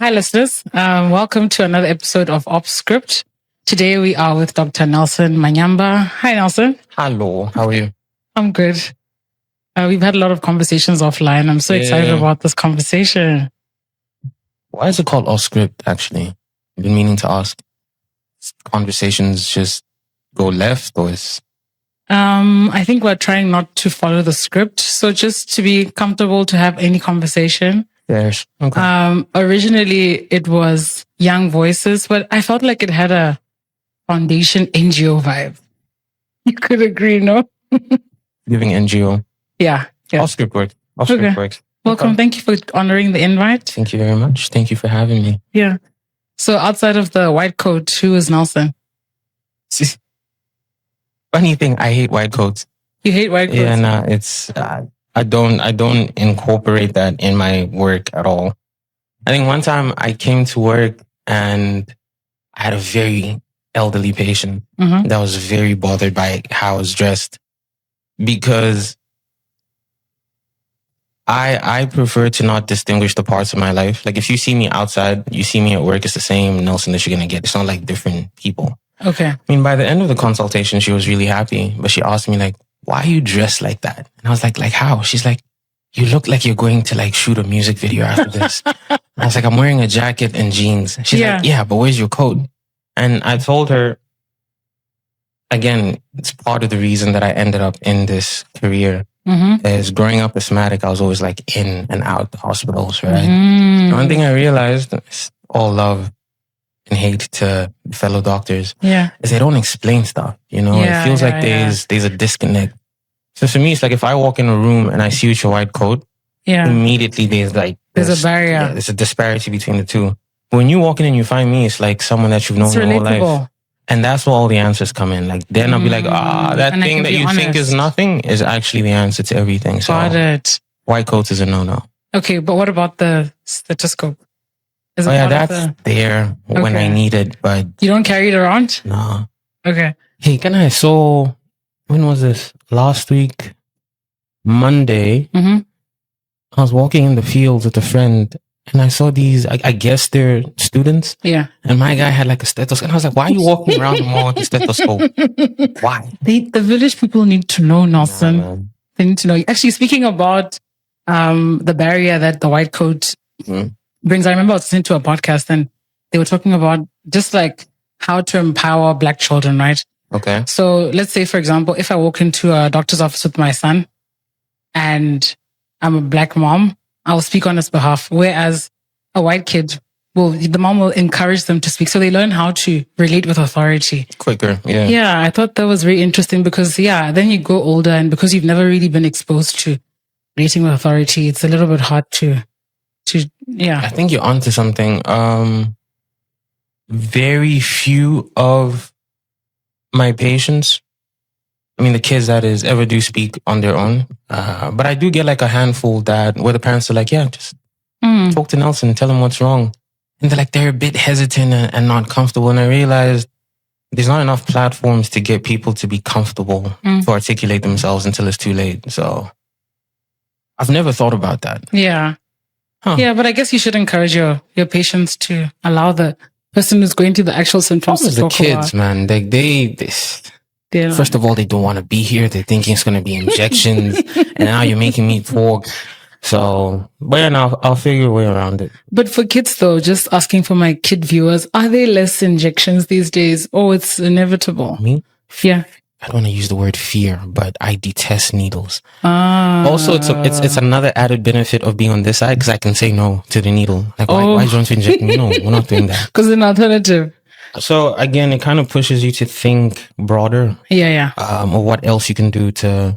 Hi, listeners. Welcome to another episode of Off Script. Today we are with Dr. Nelson Mayamba. Hi, Nelson. Hello, how are you? I'm good. We've had a lot of conversations offline. I'm so excited about this conversation. Why is it called off script, actually? I've been meaning to ask. Conversations just go left, or is... I think we're trying not to follow the script. So just to be comfortable to have any conversation. Yes. Okay. Originally, it was Young Voices, but I felt like it had a foundation NGO vibe. You could agree, no? Giving NGO. Yeah. Off script works. Off script works. Welcome. Okay. Thank you for honoring the invite. Thank you very much. Thank you for having me. Yeah. So outside of the white coat, who is Nelson? Funny thing, I hate white coats. You hate white coats? Yeah, no, it's... I don't incorporate that in my work at all. I think one time I came to work and I had a very elderly patient that was very bothered by how I was dressed, because I prefer to not distinguish the parts of my life. Like if you see me outside, you see me at work, it's the same Nelson that you're going to get. It's not like different people. Okay. I mean, by the end of the consultation, she was really happy, but she asked me like, why are you dressed like that? And I was like how? She's like, you look like you're going to like shoot a music video after this. I was like, I'm wearing a jacket and jeans. She's like, yeah, but where's your coat? And I told her, again, it's part of the reason that I ended up in this career. Is growing up asthmatic, I was always like in and out the hospitals, right? One thing I realized is all love and hate to fellow doctors is they don't explain stuff, it feels like there's a disconnect. So for me, it's like if I walk in a room and I see you with your white coat, immediately there's a barrier. There's a disparity between the two. When you walk in and you find me, it's like someone that you've known your whole life. And that's where all the answers come in. Like then I'll be like, that and thing that you think is nothing is actually the answer to everything. So Got it. White coats is a no-no. Okay, but what about the stethoscope? Is it that's there when I need it, but... You don't carry it around? No. Okay. Hey, so when was this? Last week, Monday, I was walking in the fields with a friend and I saw these, I guess they're students. Yeah. And my guy had like a stethoscope. And I was like, why are you walking around the mall with a stethoscope? Why? The village people need to know, Nelson. They need to know. Actually, speaking about the barrier that the white coat brings, I remember I was listening to a podcast and they were talking about just like how to empower Black children, right? Okay. So let's say, for example, if I walk into a doctor's office with my son and I'm a Black mom, I'll speak on his behalf. Whereas a white kid, the mom will encourage them to speak. So they learn how to relate with authority. Quicker, yeah. Yeah, I thought that was very interesting because, then you go older and because you've never really been exposed to relating with authority, it's a little bit hard to. I think you're onto something. Very few of my patients, I mean, the kids that is ever do speak on their own. But I do get like a handful where the parents are like, just talk to Nelson, tell him what's wrong. And they're a bit hesitant and not comfortable. And I realized there's not enough platforms to get people to be comfortable to articulate themselves until it's too late. So I've never thought about that. Yeah. Huh. Yeah, but I guess you should encourage your patients to allow the person who's going through the actual symptoms to talk about. The kids, man. First of all, they don't want to be here. They're thinking it's going to be injections. And now you're making me talk. So, but I'll figure a way around it. But for kids though, just asking for my kid viewers, are there less injections these days? Oh, it's inevitable. Me? Yeah. I don't want to use the word fear, but I detest needles. Also, it's another added benefit of being on this side because I can say no to the needle. Like, why don't you inject me? No, we're not doing that. Because it's an alternative. So again, it kind of pushes you to think broader. Yeah. Or what else you can do because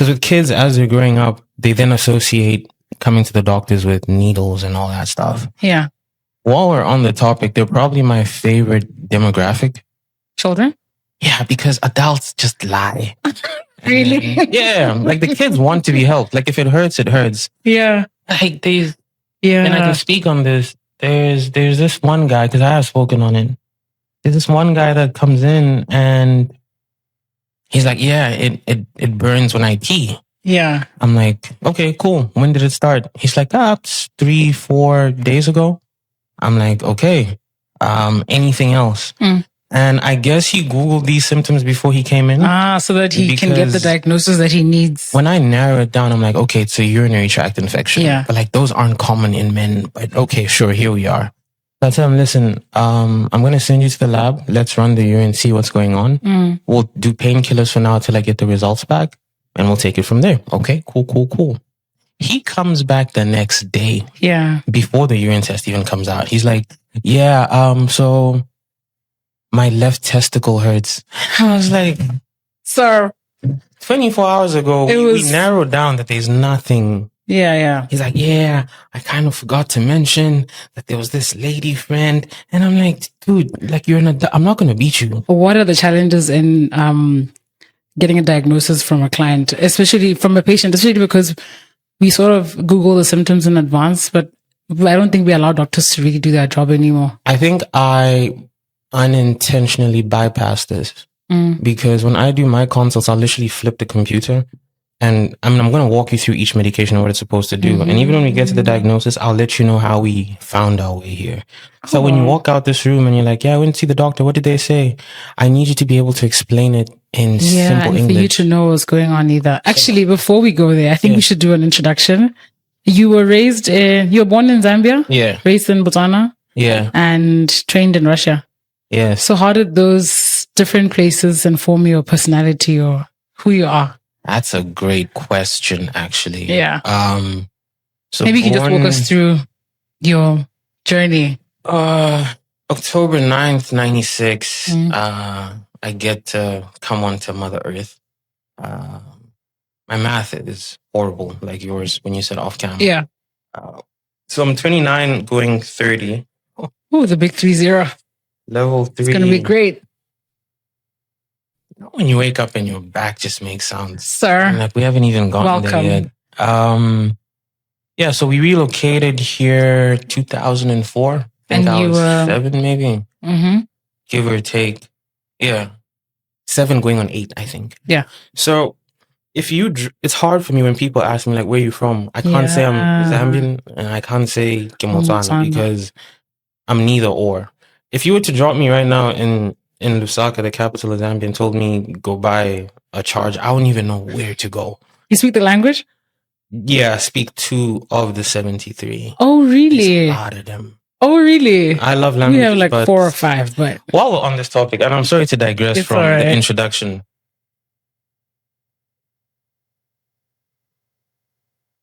with kids, as they're growing up, they then associate coming to the doctors with needles and all that stuff. Yeah. While we're on the topic, they're probably my favorite demographic. Children? Yeah, because adults just lie. Really? Yeah, like the kids want to be helped. Like if it hurts, it hurts. Yeah. Like and I can speak on this. There's this one guy, because I have spoken on it. There's this one guy that comes in and he's like, it burns when I pee. Yeah. I'm like, okay, cool. When did it start? He's like, 3-4 days ago. I'm like, okay, anything else? And I guess he Googled these symptoms before he came in. So that he can get the diagnosis that he needs. When I narrow it down, I'm like, okay, it's a urinary tract infection. Yeah. But like, those aren't common in men. But okay, sure, here we are. So I tell him, listen, I'm going to send you to the lab. Let's run the urine, see what's going on. We'll do painkillers for now till I get the results back. And we'll take it from there. Okay, cool. He comes back the next day. Yeah. Before the urine test even comes out. He's like, yeah, so my left testicle hurts. I was like, sir, 24 hours ago, we narrowed down that there's nothing. Yeah. He's like, yeah, I kind of forgot to mention that there was this lady friend. And I'm like, dude, like I'm not going to beat you. What are the challenges in getting a diagnosis from a client, especially from a patient, especially because we sort of Google the symptoms in advance, but I don't think we allow doctors to really do their job anymore. I think I unintentionally bypass this because when I do my consults, I'll literally flip the computer and I'm going to walk you through each medication and what it's supposed to do. And even when we get to the diagnosis, I'll let you know how we found our way here. So when you walk out this room and you're like, yeah, I went to see the doctor. What did they say? I need you to be able to explain it in simple English. For you to know what's going on either. Actually, before we go there, I think we should do an introduction. You were you were born in Zambia? Yeah. Raised in Botswana? Yeah. And trained in Russia? Yeah. So how did those different places inform your personality or who you are? That's a great question, actually. Yeah. So maybe you can just walk us through your journey. October 9th, 96, I get to come onto Mother Earth. My math is horrible, like yours when you said off camera. Yeah. So I'm 29 going 30. Oh, the big 30. Level 3. It's going to be great. When you wake up and your back just makes sounds. Sir. Like we haven't even gotten there yet. Yeah, so we relocated here 2004. I think I was 7 maybe. Give or take. Yeah. 7 going on 8, I think. Yeah. So it's hard for me when people ask me like, where are you from? I can't say I'm Zambian and I can't say Botswana because I'm neither or. If you were to drop me right now in Lusaka, the capital of Zambia, and told me go buy a charge, I wouldn't even know where to go. You speak the language? Yeah, I speak 2 of the 73. Oh, really? There's a lot of them. Oh, really? I love language. We have like 4 or 5, but... While we're on this topic, and I'm sorry to digress from the introduction.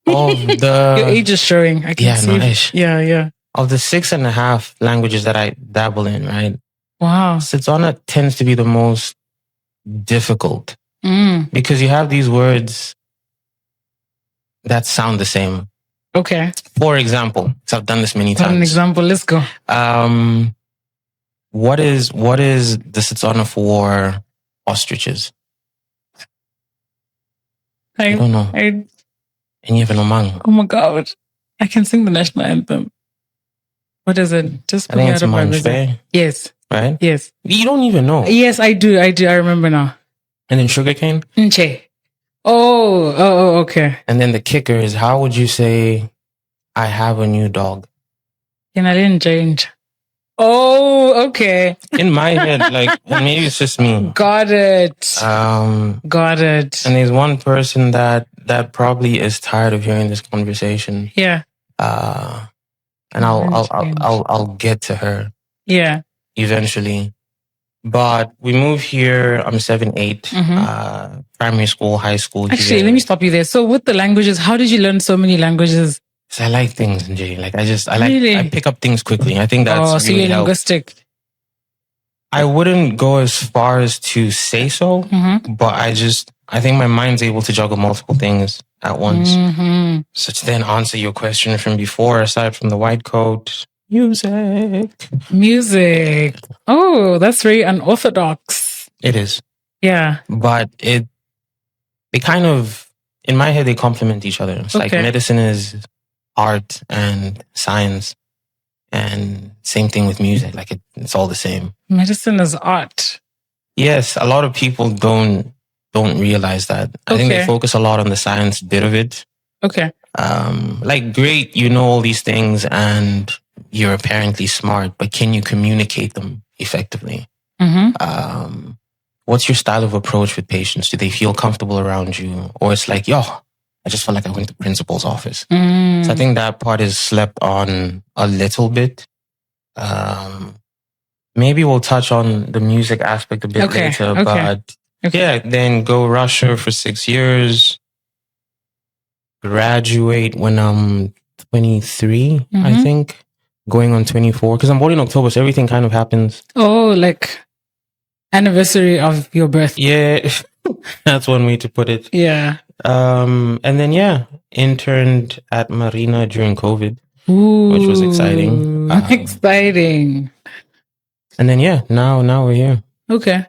Of the... Your age is showing. I can see. Nice. Yeah. Of the 6.5 languages that I dabble in, right? Wow. Setswana tends to be the most difficult because you have these words that sound the same. Okay. For example, so I've done this many times. For an example, let's go. What is the Setswana for ostriches? I don't know. Oh my God. I can sing the national anthem. What is it? Just put me out of my misery. Yes. Right? Yes. You don't even know. Yes, I do. I remember now. And then sugarcane? Nche. Oh, okay. And then the kicker is, how would you say, I have a new dog? And I didn't change. Oh, okay. In my head, like, and maybe it's just me. Got it. Got it. And there's one person that probably is tired of hearing this conversation. Yeah. And I'll get to her. Yeah. Eventually. But we moved here, I'm 7, 8, primary school, high school. Actually, let me stop you there. So with the languages, how did you learn so many languages? So I like things, Jay. Like I pick up things quickly. I think that's so you're linguistic. I wouldn't go as far as to say so, but I think my mind's able to juggle multiple things at once. So to then answer your question from before, aside from the white coat, music. Oh, that's very unorthodox. It is. Yeah. But they kind of, in my head, they complement each other. It's like medicine is art and science, and same thing with music. Like it's all the same. Medicine is art. Yes, a lot of people don't realize that. I think they focus a lot on the science bit of it. Okay. Like great, you know all these things, and you're apparently smart, but can you communicate them effectively? Mm-hmm. What's your style of approach with patients? Do they feel comfortable around you? Or it's like, yo, I just felt like I went to principal's office. So I think that part is slept on a little bit. Maybe we'll touch on the music aspect a bit later. But yeah, then go Russia for 6 years. Graduate when I'm 23, I think. Going on 24. Because I'm born in October, so everything kind of happens. Oh, like anniversary of your birth. Yeah, that's one way to put it. Yeah. And then, interned at Marina during COVID, Ooh, which was exciting. Exciting. And then, now we're here. Okay.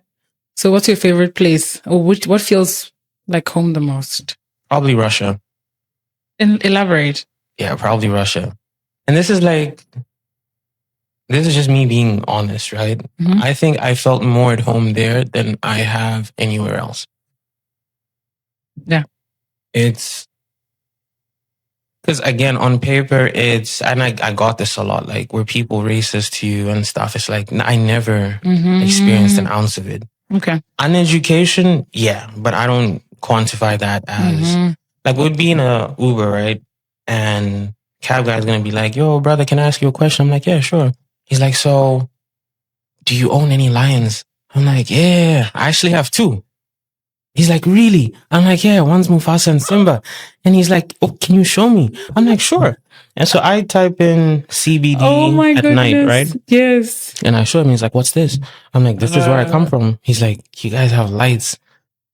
So what's your favorite place? Or what feels like home the most? Probably Russia. Elaborate. Yeah, probably Russia. And this is just me being honest, right? Mm-hmm. I think I felt more at home there than I have anywhere else. Yeah. It's because, again, on paper, and I got this a lot, like, were people racist to you and stuff? It's like, I never experienced an ounce of it. Okay. On education, yeah, but I don't quantify that as, like, we'd be in a Uber, right? And cab guy's going to be like, yo, brother, can I ask you a question? I'm like, yeah, sure. He's like, so do you own any lions? I'm like, yeah, I actually have 2. He's like, really? I'm like, yeah, one's Mufasa and Simba. And he's like, oh, can you show me? I'm like, sure. And so I type in CBD at night, right? Yes. And I show him, he's like, what's this? I'm like, this is where I come from. He's like, you guys have lights.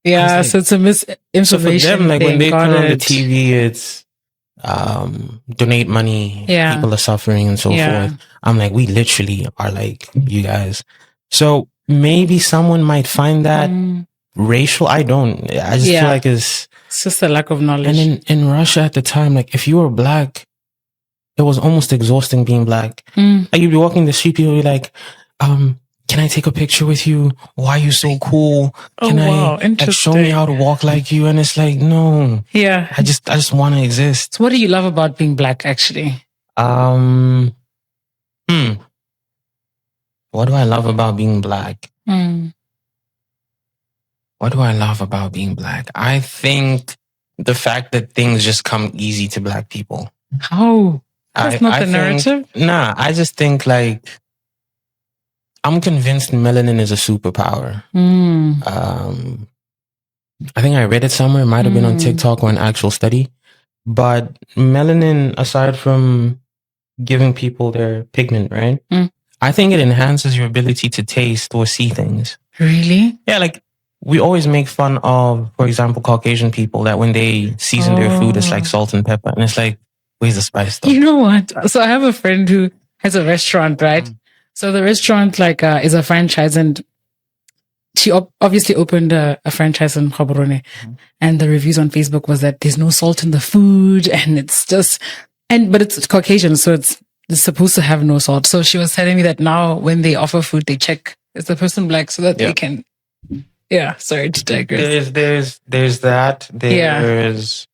Yeah, like, so it's a misinformation. So for them, like, when they turn on the TV, it's donate money, people are suffering and so forth. I'm like, we literally are like you guys. So maybe someone might find that racial. I don't. I just feel like it's just a lack of knowledge. And in Russia at the time, like, if you were black, it was almost exhausting being black. Like, you'd be walking the street, people would be like, can I take a picture with you? Why are you so cool? Can I show me how to walk like you? And it's like, no. Yeah. I just want to exist. So what do you love about being black, actually? What do I love about being black? What do I love about being black? I think the fact that things just come easy to black people. How? That's not the narrative? I just think, like, I'm convinced melanin is a superpower. I think I read it somewhere. It might have been on TikTok or an actual study. But melanin, aside from giving people their pigment, right? I think it enhances your ability to taste or see things. Really? Yeah, like, we always make fun of, for example, Caucasian people, that when they season their food, it's like salt and pepper. And it's like, where's the spice though? You know what? So I have a friend who has a restaurant, right? So the restaurant, like, is a franchise, and she obviously opened a franchise in Gaborone. And the reviews on Facebook was that there's no salt in the food, and it's just, but it's Caucasian, so it's supposed to have no salt. So she was telling me that now when they offer food, they check, is the person black, so that they can, sorry to digress. There's that. There's,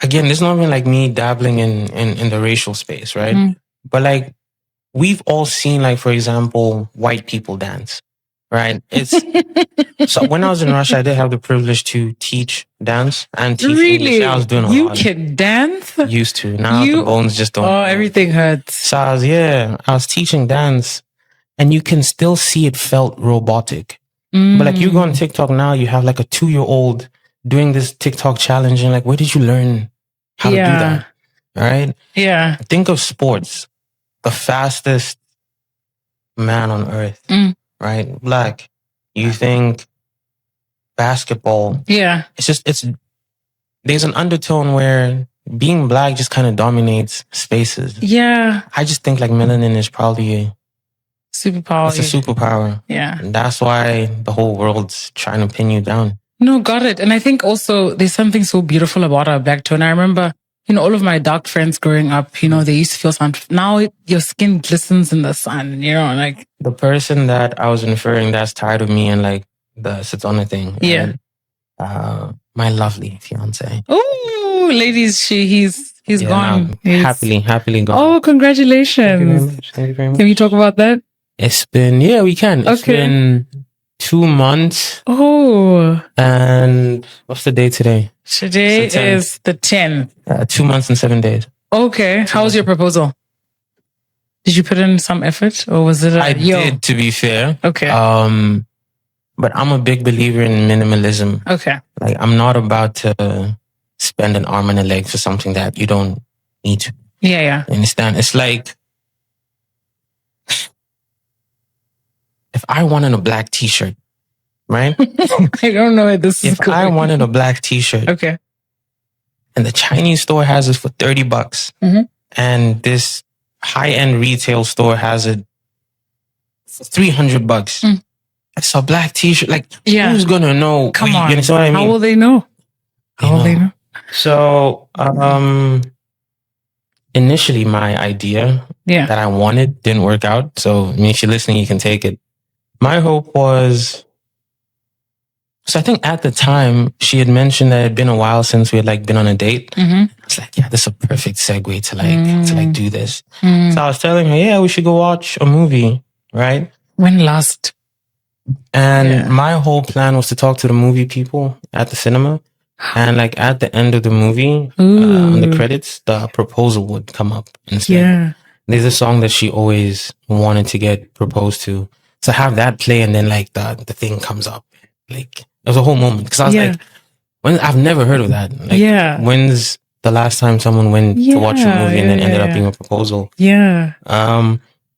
again, this is not even like me dabbling in the racial space, right? But, like, we've all seen, like, for example, white people dance, right? It's so when I was in Russia, I did have the privilege to teach dance and teach English. I was doing a lot. You can dance? Used to. Now the bones just don't. Oh, everything hurts. So I was teaching dance, and you can still see it felt robotic. But, like, you go on TikTok now, you have, like, a 2-year-old doing this TikTok challenge, and, like, where did you learn how to do that? Right? Yeah. Think of sports. The fastest man on earth, right? Black. You think basketball. Yeah. There's an undertone where being black just kind of dominates spaces. Yeah. I just think, like, melanin is probably superpower. It's a superpower. Yeah. And that's why the whole world's trying to pin you down. No, got it. And I think also there's something so beautiful about our black tone. I remember, all of my dark friends growing up, they used to feel sun. Now your skin glistens in the sun, like. The person that I was inferring that's tired of me and, like, the Setswana thing. Yeah. My lovely fiance. Oh, ladies, he's He's gone. Happily gone. Oh, congratulations. Thank you very much. Thank you very much. Can we talk about that? It's been, we can. It's been 2 months. Oh. And what's the day today? Today is the 10th. 2 months and 7 days. Okay. How was your proposal? Did you put in some effort or was it I did, to be fair. Okay. But I'm a big believer in minimalism. Okay. Like, I'm not about to spend an arm and a leg for something that you don't need to. Yeah. You understand? It's like, if I wanted a black t-shirt, right? I don't know where this is going. If I wanted a black t-shirt. Okay. And the Chinese store has it for $30. Mm-hmm. And this high-end retail store has it for $300. Mm. It's a black t-shirt. Like, who's gonna know? Come on. You know what I mean? How will they know? How will they know? So, initially my idea that I wanted didn't work out. So, I mean, if you're listening, you can take it. My hope was, so I think at the time she had mentioned that it had been a while since we had like been on a date. Mm-hmm. I was like, this is a perfect segue to do this. Mm. So I was telling her, we should go watch a movie, right? When last? And my whole plan was to talk to the movie people at the cinema. And like at the end of the movie, on the credits, the proposal would come up and say, there's a song that she always wanted to get proposed to. So have that play and then like the thing comes up. Like it was a whole moment. Cause I was like, I've never heard of that. Like, when's the last time someone went to watch a movie and then ended up being a proposal? Yeah.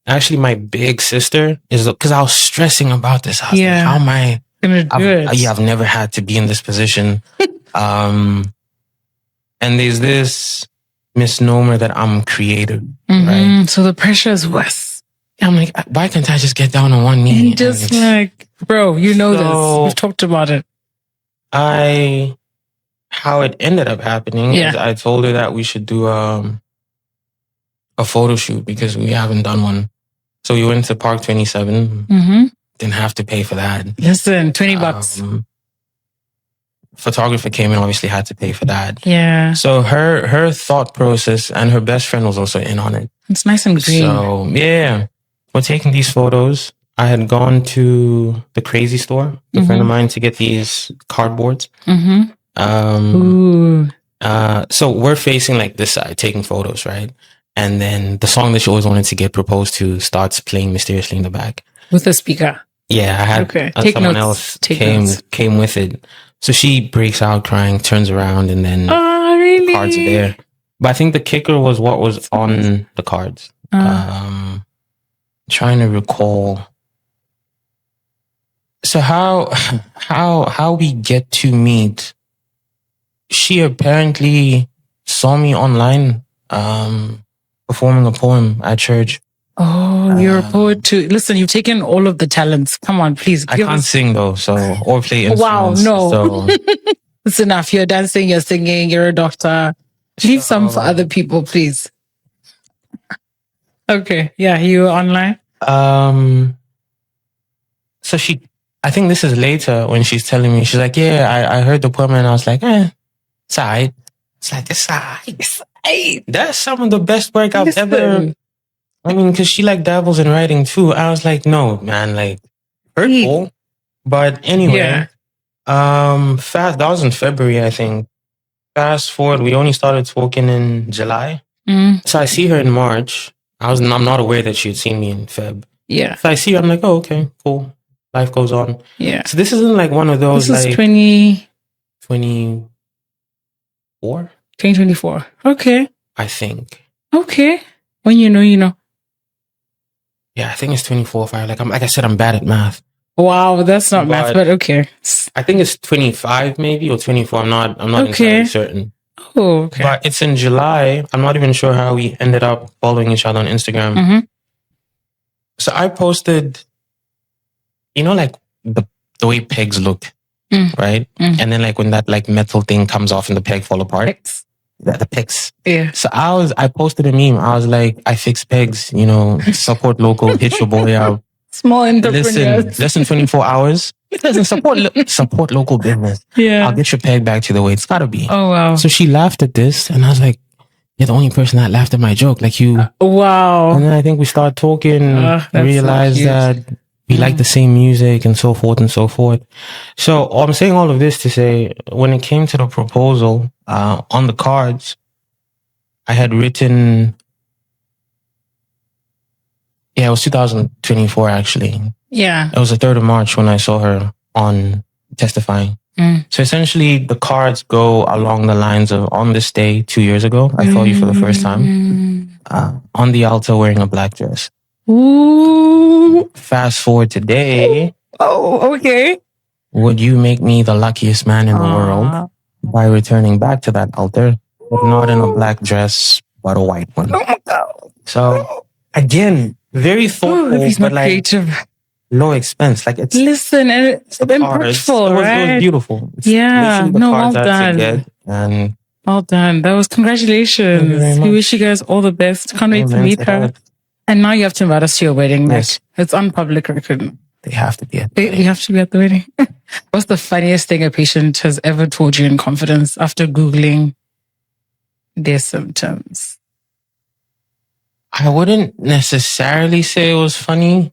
Actually, my big sister is, because I was stressing about this. I was like, how am I gonna do it? I've never had to be in this position. And there's this misnomer that I'm creative, right? So the pressure is worse. I'm like, why can't I just get down on one knee? And just like, bro, this. We've talked about it. How it ended up happening is I told her that we should do a photo shoot because we haven't done one. So we went to Park 27. Mm-hmm. Didn't have to pay for that. Listen, $20. Photographer came in, obviously had to pay for that. Yeah. So her thought process, and her best friend was also in on it. It's nice and green. So we're taking these photos. I had gone to the Crazy store, a friend of mine, to get these cardboards. Mm-hmm. So we're facing like this side, taking photos, right? And then the song that she always wanted to get proposed to starts playing mysteriously in the back. With a speaker? Yeah, I had someone else came with it. So she breaks out crying, turns around, and then really? The cards are there. But I think the kicker was what was on the cards. Trying to recall. So how we get to meet? She apparently saw me online performing a poem at church. Oh, you're a poet too. Listen, you've taken all of the talents. Come on, please. I can't sing though, or play instruments. Wow, no. So. It's enough. You're dancing, you're singing, you're a doctor. Leave some for other people, please. Okay. Yeah, you were online? So I think this is later when she's telling me, she's like, I heard the poem and I was like, it's all right. It's like, it's all right. That's some of the best work I've ever... I mean, because she like dabbles in writing too. I was like, no, man, like, hurtful. But anyway, that was in February, I think. Fast forward, we only started talking in July. So I see her in March. I'm not aware that she had seen me in Feb. Yeah. So I see her, I'm like, oh, okay, cool. Life goes on. Yeah. So this isn't like one of those this is like 2024? 2024. Okay. I think. Okay. When you know, you know. Yeah, I think it's 24 or 5. Like I said, I'm bad at math. Wow, that's not math, but okay. I think it's 25 maybe or 24. I'm not entirely certain. Oh, okay. But it's in July. I'm not even sure how we ended up following each other on Instagram. Mm-hmm. So I posted, like the way pegs look, right? Mm. And then like when that like metal thing comes off and the peg fall apart. Pegs. The pegs. Yeah. So I posted a meme. I was like, I fix pegs, support local, hit your boy out. Small entrepreneurs. Less than 24 hours. Listen, support local business. Yeah. I'll get your peg back to the way it's gotta be. Oh, wow. So she laughed at this and I was like, you're the only person that laughed at my joke. Like you. Wow. And then I think we started talking, realized that we like the same music and so forth and so forth. So I'm saying all of this to say, when it came to the proposal, on the cards, I had written, it was 2024 actually. Yeah. It was the 3rd of March when I saw her on testifying. So essentially the cards go along the lines of, on this day 2 years ago, I saw you for the first time, on the altar wearing a black dress. Ooh. Fast forward today. Oh, okay. Would you make me the luckiest man in the world by returning back to that altar, but not in a black dress, but a white one? Oh my God. So again, very thoughtful, He's not but like creative. low expense. Like it's Listen, and it's impactful, right? It was beautiful. It's yeah, the no, cards well done. Get, and well done. That was congratulations. We wish you guys all the best. Can't wait to meet her. And now you have to invite us to your wedding. Yes, it's on public record. They have to be at the wedding. You have to be at the wedding. What's the funniest thing a patient has ever told you in confidence after Googling their symptoms? I wouldn't necessarily say it was funny.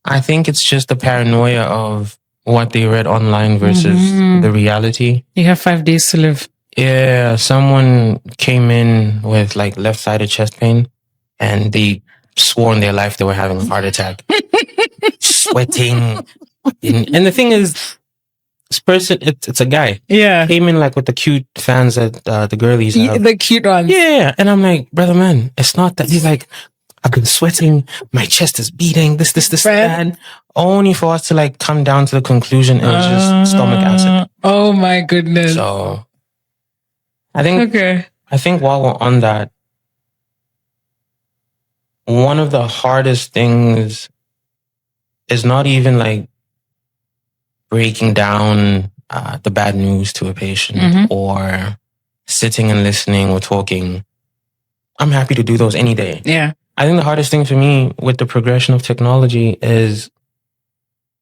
I think it's just the paranoia of what they read online versus the reality. You have 5 days to live. Yeah, someone came in with like left-sided chest pain and they swore in their life they were having a heart attack. Sweating. And the thing is, this person, it's a guy. Yeah. Came in like with the cute fans that the girlies have. The cute ones. Yeah. And I'm like, brother man, it's not that. He's like, I've been sweating, my chest is beating, this, and only for us to like come down to the conclusion it was just stomach acid. Oh my goodness. So I think while we're on that, one of the hardest things is not even like breaking down the bad news to a patient or sitting and listening or talking. I'm happy to do those any day. Yeah. I think the hardest thing for me with the progression of technology is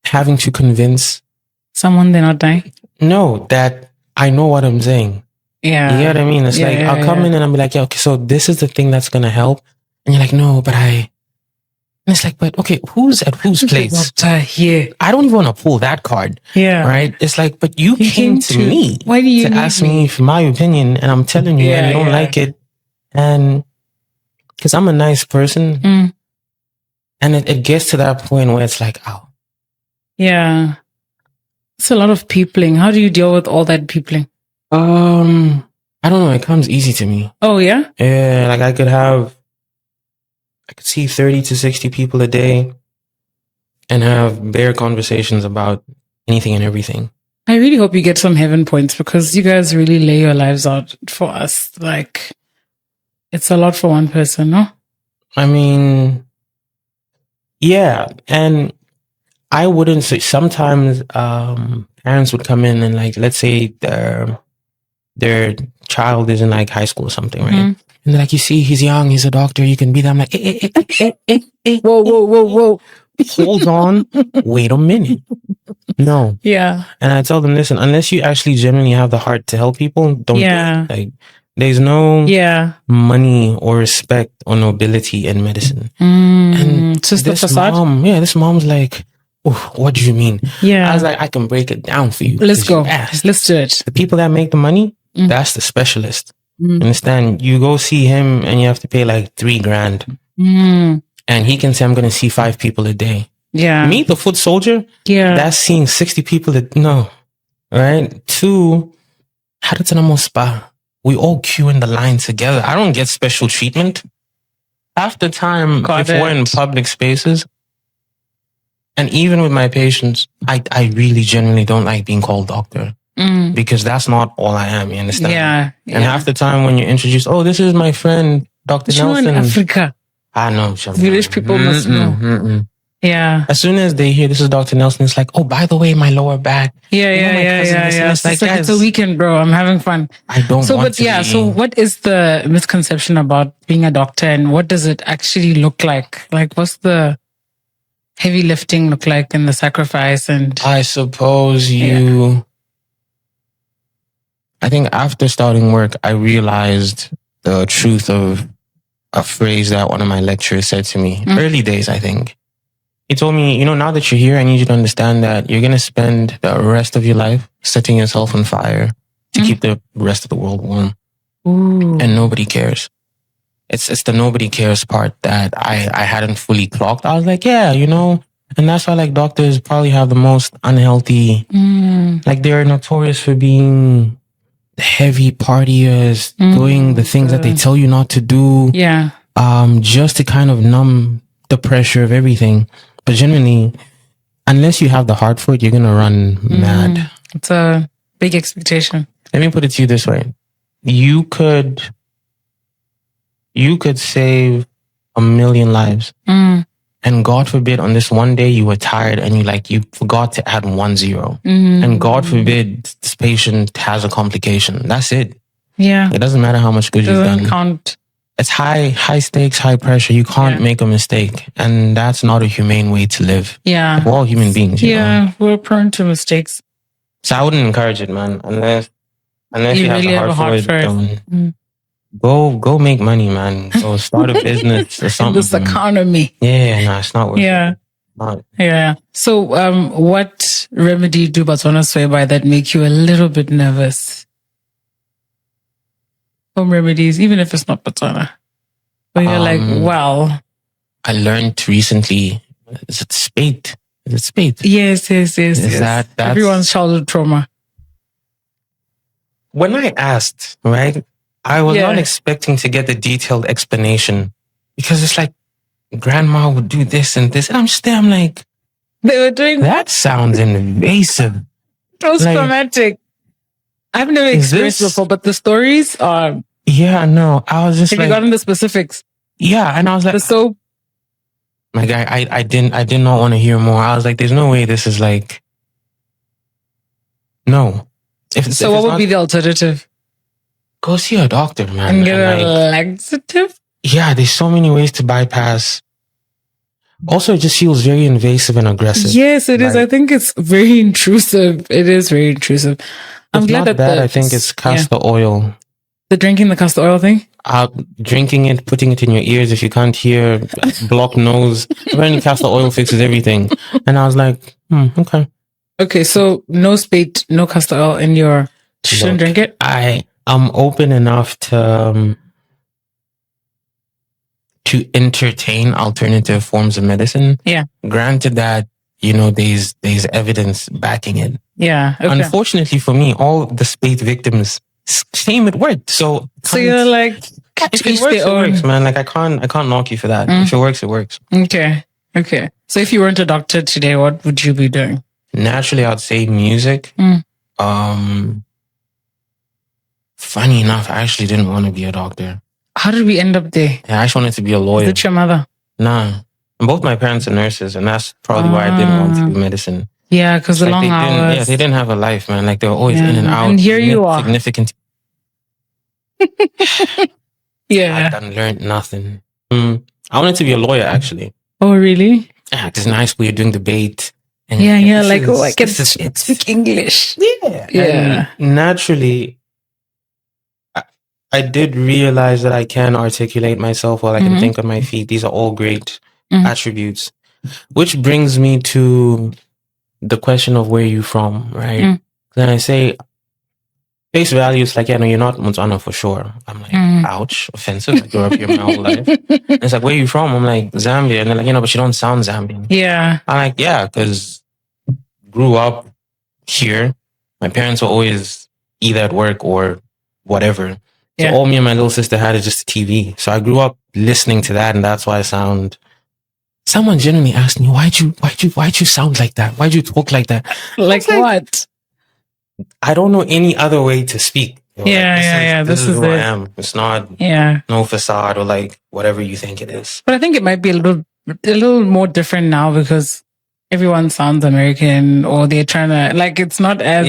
having to convince someone they're not dying. No, that I know what I'm saying. Yeah. You know what I mean? It's like, I'll come in and I'll be like, yeah, okay, so this is the thing that's going to help. And you're like, no, but and it's like, but okay, who's at whose place? Here. I don't even want to pull that card. Yeah. Right? It's like, but you came to me. Why do you to ask me for my opinion, and I'm telling you, and you don't like it. And because I'm a nice person. And it gets to that point where it's like, oh. Yeah. It's a lot of peopling. How do you deal with all that peopling? I don't know. It comes easy to me. Oh, yeah? Yeah. Like I could see 30 to 60 people a day and have bare conversations about anything and everything. I really hope you get some heaven points because you guys really lay your lives out for us. Like, it's a lot for one person, no? I mean, yeah. And I wouldn't say sometimes parents would come in and like, let's say their child is in like high school or something, right? And they're like, you see, he's young, he's a doctor, you can be there. I'm like, whoa. Hold on. Wait a minute. No. Yeah. And I tell them, listen, unless you actually genuinely have the heart to help people, don't do it. Like, there's no money or respect or nobility in medicine. And just the facade? This mom's like, oh, what do you mean? Yeah. I was like, I can break it down for you. Let's go. Let's do it. The people that make the money, that's the specialist. Understand? You go see him and you have to pay like $3,000. And he can say, I'm going to see 5 people a day. Yeah. Me, the foot soldier, that's seeing 60 people no. Right? 2, spa. We all queue in the line together. I don't get special treatment. Half the time, if we're in public spaces, and even with my patients, I really genuinely don't like being called doctor. Because that's not all I am, you understand? Yeah. And half the time when you're introduced, oh, this is my friend, Dr. Nelson. In Africa. I know. Village people must know. Yeah. As soon as they hear this is Dr. Nelson, it's like, oh, by the way, my lower back. Yeah. It's like, it's a weekend, bro. I'm having fun. I don't want to. So what is the misconception about being a doctor and what does it actually look like? Like, what's the heavy lifting look like and the sacrifice? And I suppose I think after starting work, I realized the truth of a phrase that one of my lecturers said to me. Early days, I think. He told me, now that you're here, I need you to understand that you're going to spend the rest of your life setting yourself on fire to keep the rest of the world warm. Ooh. And nobody cares. It's the nobody cares part that I hadn't fully clocked. I was like, yeah, and that's why like doctors probably have the most unhealthy, like they're notorious for being heavy partiers, doing the things that they tell you not to do. Yeah. Just to kind of numb the pressure of everything. But genuinely, unless you have the heart for it, you're going to run mad. It's a big expectation. Let me put it to you this way. You could save 1 million lives. And God forbid on this one day you were tired and you forgot to add 1 0. And God forbid this patient has a complication. That's it. Yeah. It doesn't matter how much good you've done. Count. It's high stakes, high pressure. You can't make a mistake. And that's not a humane way to live. Yeah. We're all human beings. We're prone to mistakes. So I wouldn't encourage it, man. Unless you really have the heart for it. Go make money, man. Go start a business or something. This economy. Yeah, no, it's not worth it. Not. Yeah. So, what remedy do Botswana swear by that make you a little bit nervous? Home remedies, even if it's not Botswana. But you're like, well. I learned recently, is it spate? Is it spate? Yes. That's everyone's childhood trauma. When I asked, right, I was not expecting to get the detailed explanation because it's like grandma would do this and this. And I'm just there, I'm like, they were doing that sounds invasive. It was traumatic. I've never experienced before, but the stories are. Yeah, no. I was just Have you gotten the specifics? Yeah, and I was like, so. My guy, I did not want to hear more. I was like, there's no way this is like. No. So what would be the alternative? Go see a doctor, man. And get a laxative? Yeah, there's so many ways to bypass. Also, it just feels very invasive and aggressive. Yes, it is. I think it's very intrusive. It is very intrusive. I'm glad that I think it's castor oil. The drinking the castor oil thing? Drinking it, putting it in your ears if you can't hear, blocked nose. Apparently castor oil fixes everything. And I was like, okay. Okay, so no spate, no castor oil in your... Shouldn't drink it? I'm open enough to entertain alternative forms of medicine. Yeah. Granted that, there's evidence backing it. Yeah. Okay. Unfortunately for me, all the spate victims claim it worked. So you're like, if it works, it works, man. Like I can't knock you for that. If it works, it works. Okay. So if you weren't a doctor today, what would you be doing? Naturally, I'd say music. Funny enough, I actually didn't want to be a doctor. How did we end up there? Yeah, I just wanted to be a lawyer. Is it your mother? Nah. Both my parents are nurses, and that's probably why I didn't want to do medicine. Yeah, because the long hours. Yeah, they didn't have a life, man. Like they were always in and out. And here you are. Significant. Yeah. I learned nothing. I wanted to be a lawyer, actually. Oh, really? Yeah, because in high school you're doing debate. And I can speak English. Yeah. And naturally, I did realize that I can articulate myself well. I can think on my feet. These are all great attributes. Which brings me to the question of where you're from, right? Then I say, face value is like, no, you're not Botswana for sure. I'm like, ouch, offensive. I grew up here my whole life. And it's like, where are you from? I'm like, Zambia. And they're like, but you don't sound Zambian. Yeah. I'm like, yeah, because grew up here. My parents were always either at work or whatever. So all me and my little sister had is just a TV. So I grew up listening to that, and that's why I sound. Someone genuinely asked me, why'd you sound like that? Why'd you talk like that? Like what? I don't know any other way to speak. This is who I am. It's not no facade or like whatever you think it is. But I think it might be a little more different now because everyone sounds American, or they're trying to like. It's not as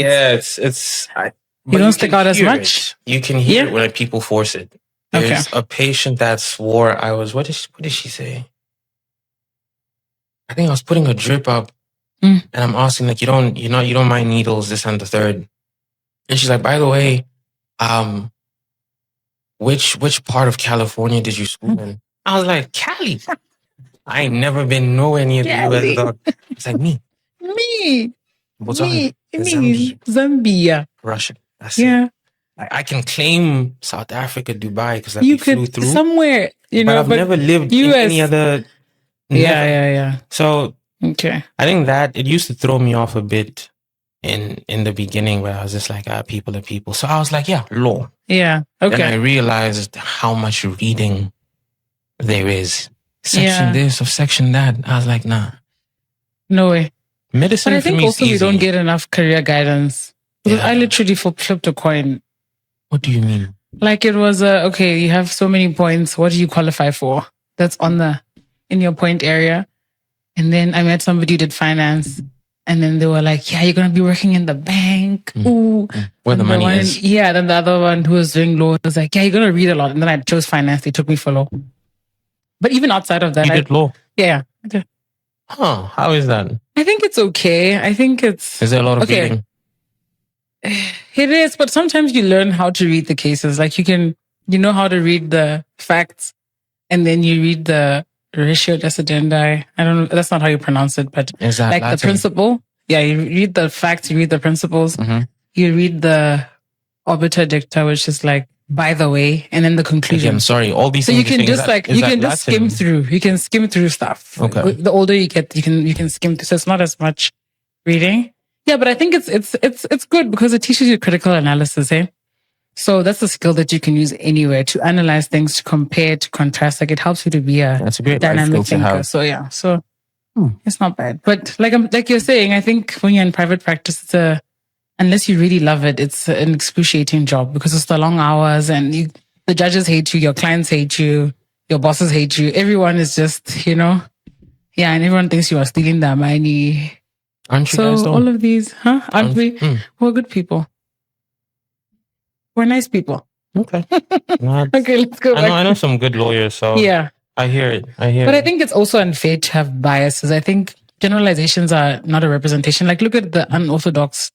you don't stick out as much. You can hear it when people force it. There's a patient that swore I was. What did she say? I think I was putting a drip up, and I'm asking like, you don't mind needles, this and the third. And she's like, by the way, which part of California did you school in? I was like, Cali. I ain't never been nowhere near the US, dog. It's like me. Botswana, Zambia. Russia. That's it. I can claim South Africa, Dubai, because like You we flew could through. somewhere, but I've never lived in any other. Yeah. So okay, I think that it used to throw me off a bit in the beginning, where I was just like, people are people. So I was like, yeah, law. Yeah. Okay. Then I realized how much reading there is. Section this or section that. I was like, nah. No way. Medicine. But I think also we don't get enough career guidance. Because I literally flipped a coin. What do you mean? Like it was okay, you have so many points. What do you qualify for? That's in your point area. And then I met somebody who did finance. And then they were like, yeah, you're going to be working in the bank. Ooh. Where the money is. Yeah. Then the other one who was doing law was like, yeah, you're going to read a lot. And then I chose finance. They took me for law. But even outside of that, you did law? Yeah. Huh. How is that? I think it's okay. I think it's... Is there a lot of reading? It is, but sometimes you learn how to read the cases. Like you know how to read the facts, and then you read the ratio decidendi. I don't know. That's not how you pronounce it, but is that like Latin? The principle. Yeah, you read the facts, you read the principles, you read the obiter dicta, which is like, by the way, and then the conclusion. Okay, I'm sorry. All these things. So you can just skim through. You can skim through stuff. Okay. The older you get, you can skim through. So it's not as much reading. Yeah, but I think it's good because it teaches you critical analysis, eh? So that's a skill that you can use anywhere to analyze things, to compare, to contrast. Like it helps you to be that's a great dynamic thinker. So yeah, it's not bad. But like you're saying, I think when you're in private practice, unless you really love it, it's an excruciating job because it's the long hours and the judges hate you, your clients hate you, your bosses hate you. Everyone is just, and everyone thinks you are stealing their money. Aren't you guys though? All of these, aren't we? We're good people. We're nice people. Okay. Okay, let's go back. I know some good lawyers, so yeah. I hear it. But I think it's also unfair to have biases. I think generalizations are not a representation. Like look at the unorthodox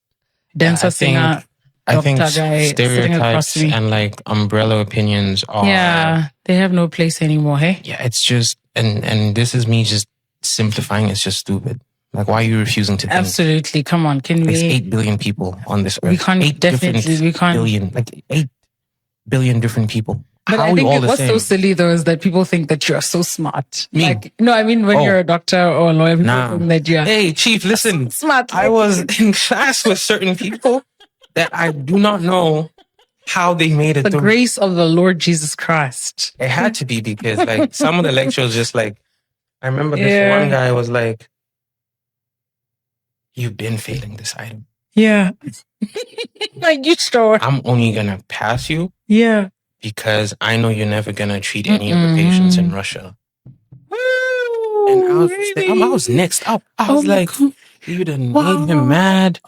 dancer singer. I think stereotypes and like umbrella opinions are... Yeah, they have no place anymore, hey? Yeah, it's just... And this is me just simplifying. It's just stupid. Like, why are you refusing to think? Absolutely. Come on. There's 8 billion people on this earth. We can't 8 billion different people. But How I think what's so silly though is that people think that you're so smart. Me? Like, no, I mean, when you're a doctor or a lawyer, people think that you're... Hey, Chief, listen. Smart. I was in class with certain people that I do not know how they made it. The grace of the Lord Jesus Christ. It had to be because like some of the lectures just like... I remember this one guy was like, you've been failing this item. Yeah. Like, you sure? I'm only going to pass you. Yeah. Because I know you're never going to treat any of the patients in Russia. Ooh, and I was, really? I was next up. I was like, you done made him mad.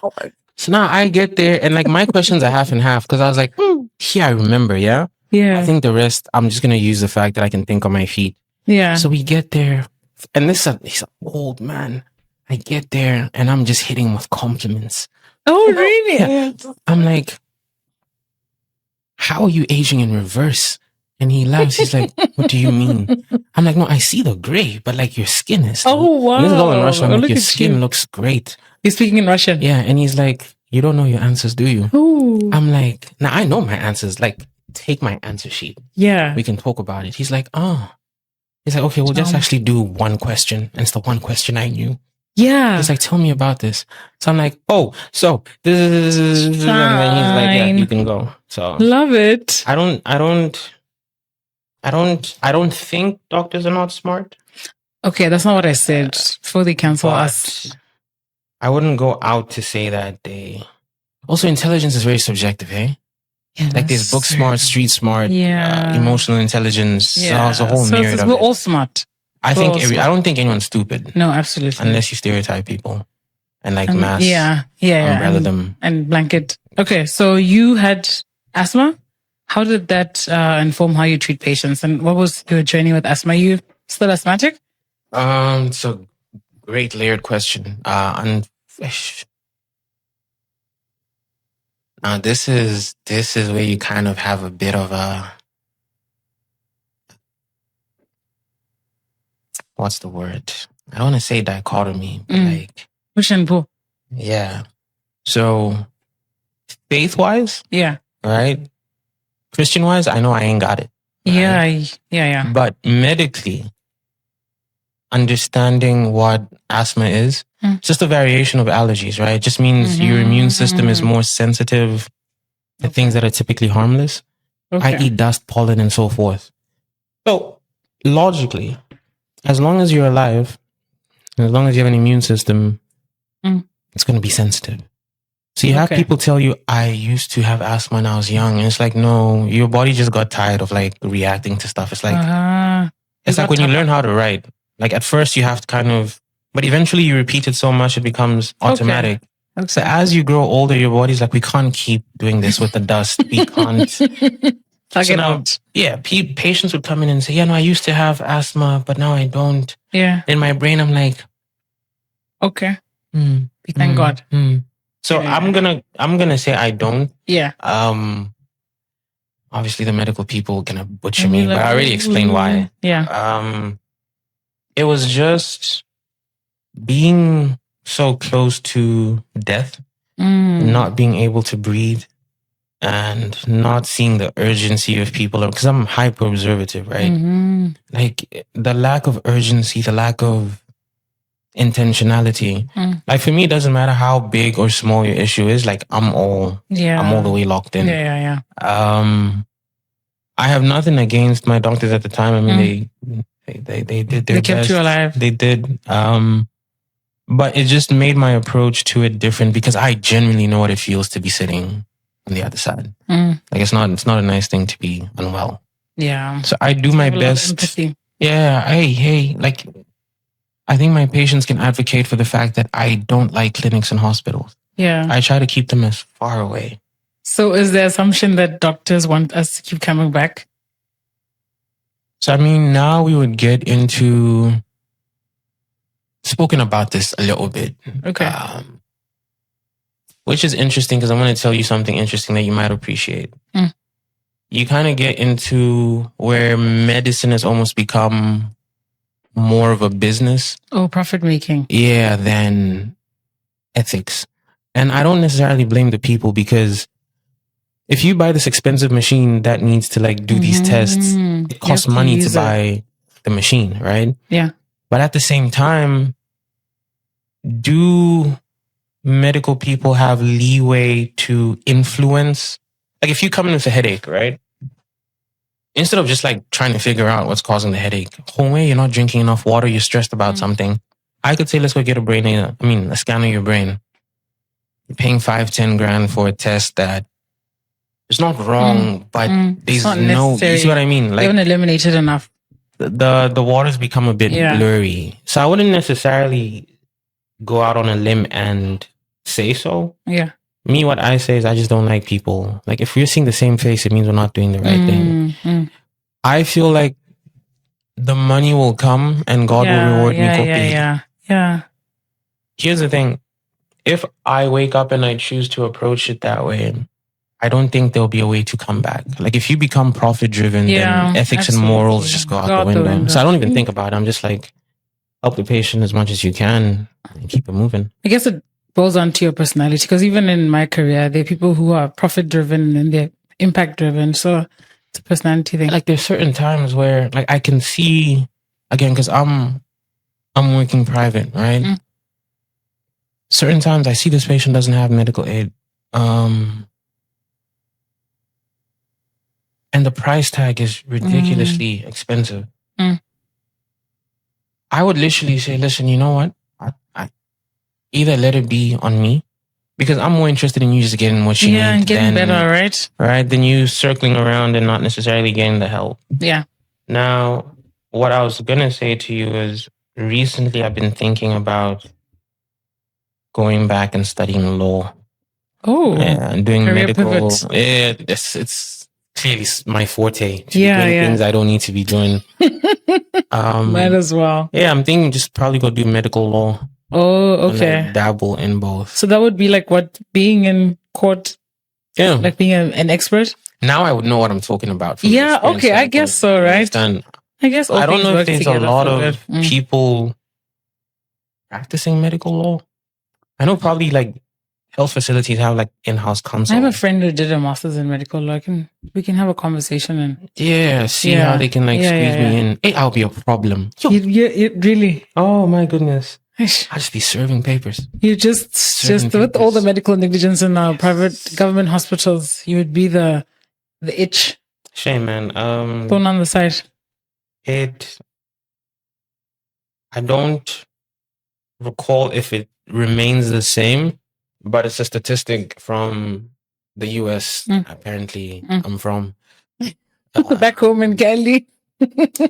So now I get there and like my questions are half and half because I was like, I remember, yeah? Yeah. I think the rest, I'm just going to use the fact that I can think on my feet. Yeah. So we get there and he's an old man. I get there and I'm just hitting him with compliments. Oh, really? Yeah. I'm like, how are you aging in reverse? And he laughs. He's like, what do you mean? I'm like, no, I see the gray, but like your skin is. Oh, wow. This is all in Russian. I'm like, your skin looks great. He's speaking in Russian. Yeah. And he's like, you don't know your answers, do you? Ooh. I'm like, now I know my answers. Like, take my answer sheet. Yeah. We can talk about it. He's like, He's like, okay, we'll just actually do one question. And it's the one question I knew. Yeah. He's like, tell me about this. So I'm like, so this and then he's like, yeah, you can go. So love it. I don't think doctors are not smart. Okay, that's not what I said. Before they cancel us. I wouldn't go out to say that they... Also, intelligence is very subjective, eh? Yeah, like there's book smart, street smart, emotional intelligence. Yeah. So it's a whole myriad of we're all smart. I don't think anyone's stupid. No, absolutely. Unless you stereotype people and like mass umbrella them. And blanket. Okay, so you had asthma. How did that inform how you treat patients? And what was your journey with asthma? Are you still asthmatic? It's a great layered question. Now this is where you kind of have a bit of a what's the word? I don't want to say dichotomy, but like push and pull. Yeah. So faith-wise, right? Christian-wise, I know I ain't got it. Right? Yeah. But medically, understanding what asthma is, it's just a variation of allergies, right? It just means your immune system is more sensitive to things that are typically harmless, i.e. dust, pollen, and so forth. So logically, as long as you're alive, as long as you have an immune system, it's going to be sensitive. So you have people tell you, I used to have asthma when I was young. And it's like, no, your body just got tired of like reacting to stuff. It's like, it's like when you learn how to write, like at first you have to kind of, but eventually you repeat it so much, it becomes automatic. So as you grow older, your body's like, we can't keep doing this with the dust. We can't. So now, patients would come in and say, yeah, no, I used to have asthma, but now I don't. Yeah. In my brain, I'm like, okay. Thank God. So I'm gonna say I don't. Yeah. Obviously the medical people gonna butcher me, but I already explained why. Yeah. It was just being so close to death, not being able to breathe, and not seeing the urgency of people, because I'm hyper observative, right? Like the lack of urgency, the lack of intentionality. Like for me, it doesn't matter how big or small your issue is. Like I'm all the way locked in. Yeah. I have nothing against my doctors at the time. I mean, they did their best. They kept you alive. They did. But it just made my approach to it different because I genuinely know what it feels to be sitting on the other side. Like it's not a nice thing to be unwell. Yeah. So I do my best. Yeah. Hey, like I think my patients can advocate for the fact that I don't like clinics and hospitals. Yeah. I try to keep them as far away. So is the assumption that doctors want us to keep coming back? So, I mean, now we would get into spoken about this a little bit. Okay. Which is interesting because I'm going to tell you something interesting that you might appreciate. You kind of get into where medicine has almost become more of a business. Oh, profit making. Yeah, than ethics. And I don't necessarily blame the people because if you buy this expensive machine that needs to like do these tests, it costs money to buy the machine, right? Yeah. But at the same time, do medical people have leeway to influence? Like if you come in with a headache, right? Instead of just like trying to figure out what's causing the headache, you're not drinking enough water, you're stressed about something. I could say, let's go get a scan of your brain. You're paying 5-10 grand for a test that is not wrong, but there's no, you see what I mean? Like, they haven't eliminated enough. The waters become a bit blurry. So I wouldn't necessarily go out on a limb and say so. Yeah. Me, what I say is I just don't like people. Like if we're seeing the same face, it means we're not doing the right thing. I feel like the money will come and God will reward me. Yeah. Here's the thing. If I wake up and I choose to approach it that way, I don't think there'll be a way to come back. Like if you become profit driven, then ethics and morals just go out the window. So I don't even think about it. I'm just like, help the patient as much as you can and keep it moving. I guess it boils on to your personality because even in my career, there are people who are profit driven and they're impact driven. So it's a personality thing. Like there's certain times where like I can see, again, because I'm working private, right? Certain times I see this patient doesn't have medical aid. And the price tag is ridiculously expensive. I would literally say, listen, you know what? I either let it be on me because I'm more interested in you just getting what you need. And getting better, right? Right? Than you circling around and not necessarily getting the help. Yeah. Now, what I was going to say to you is recently I've been thinking about going back and studying law. Oh. Yeah, and doing medical. Pivot. Yeah, it's clearly my forte. Things I don't need to be doing. Might as well. Yeah, I'm thinking just probably go do medical law. Oh, okay. And, like, dabble in both. So that would be like what, being in court? Yeah. Like being an expert? Now I would know what I'm talking about. Yeah, okay, I guess so, right? I guess all I don't things know work if there's a together lot for of good. people practicing medical law. I know probably like health facilities have like in-house counsel. I have a friend who did a master's in medical law. We can have a conversation and see how they can like squeeze me in. I'll be a problem. Really? Oh my goodness. I'll just be serving papers. You just with all the medical negligence in our private government hospitals, you would be the itch. Shame, man. Thorn on the side. I don't recall if it remains the same, but it's a statistic from the US. Apparently, I'm from back home in Cali.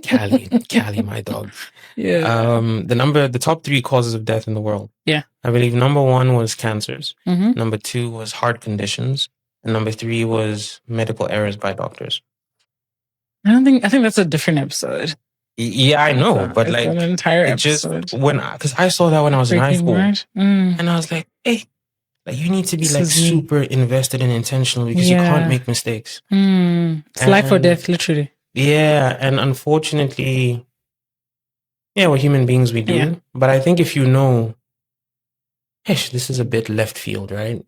Cali, my dog. Yeah. The top 3 causes of death in the world. Yeah. I believe number 1 was cancers. Number 2 was heart conditions. And number 3 was medical errors by doctors. I think that's a different episode. Yeah, I know, but like an entire episode. Because I saw that when I was in high school, and I was like, hey, like you need to be like super invested and intentional because you can't make mistakes. It's life or death, literally. Yeah, and unfortunately, we're human beings, we do. Yeah. But I think if you know, this is a bit left field, right?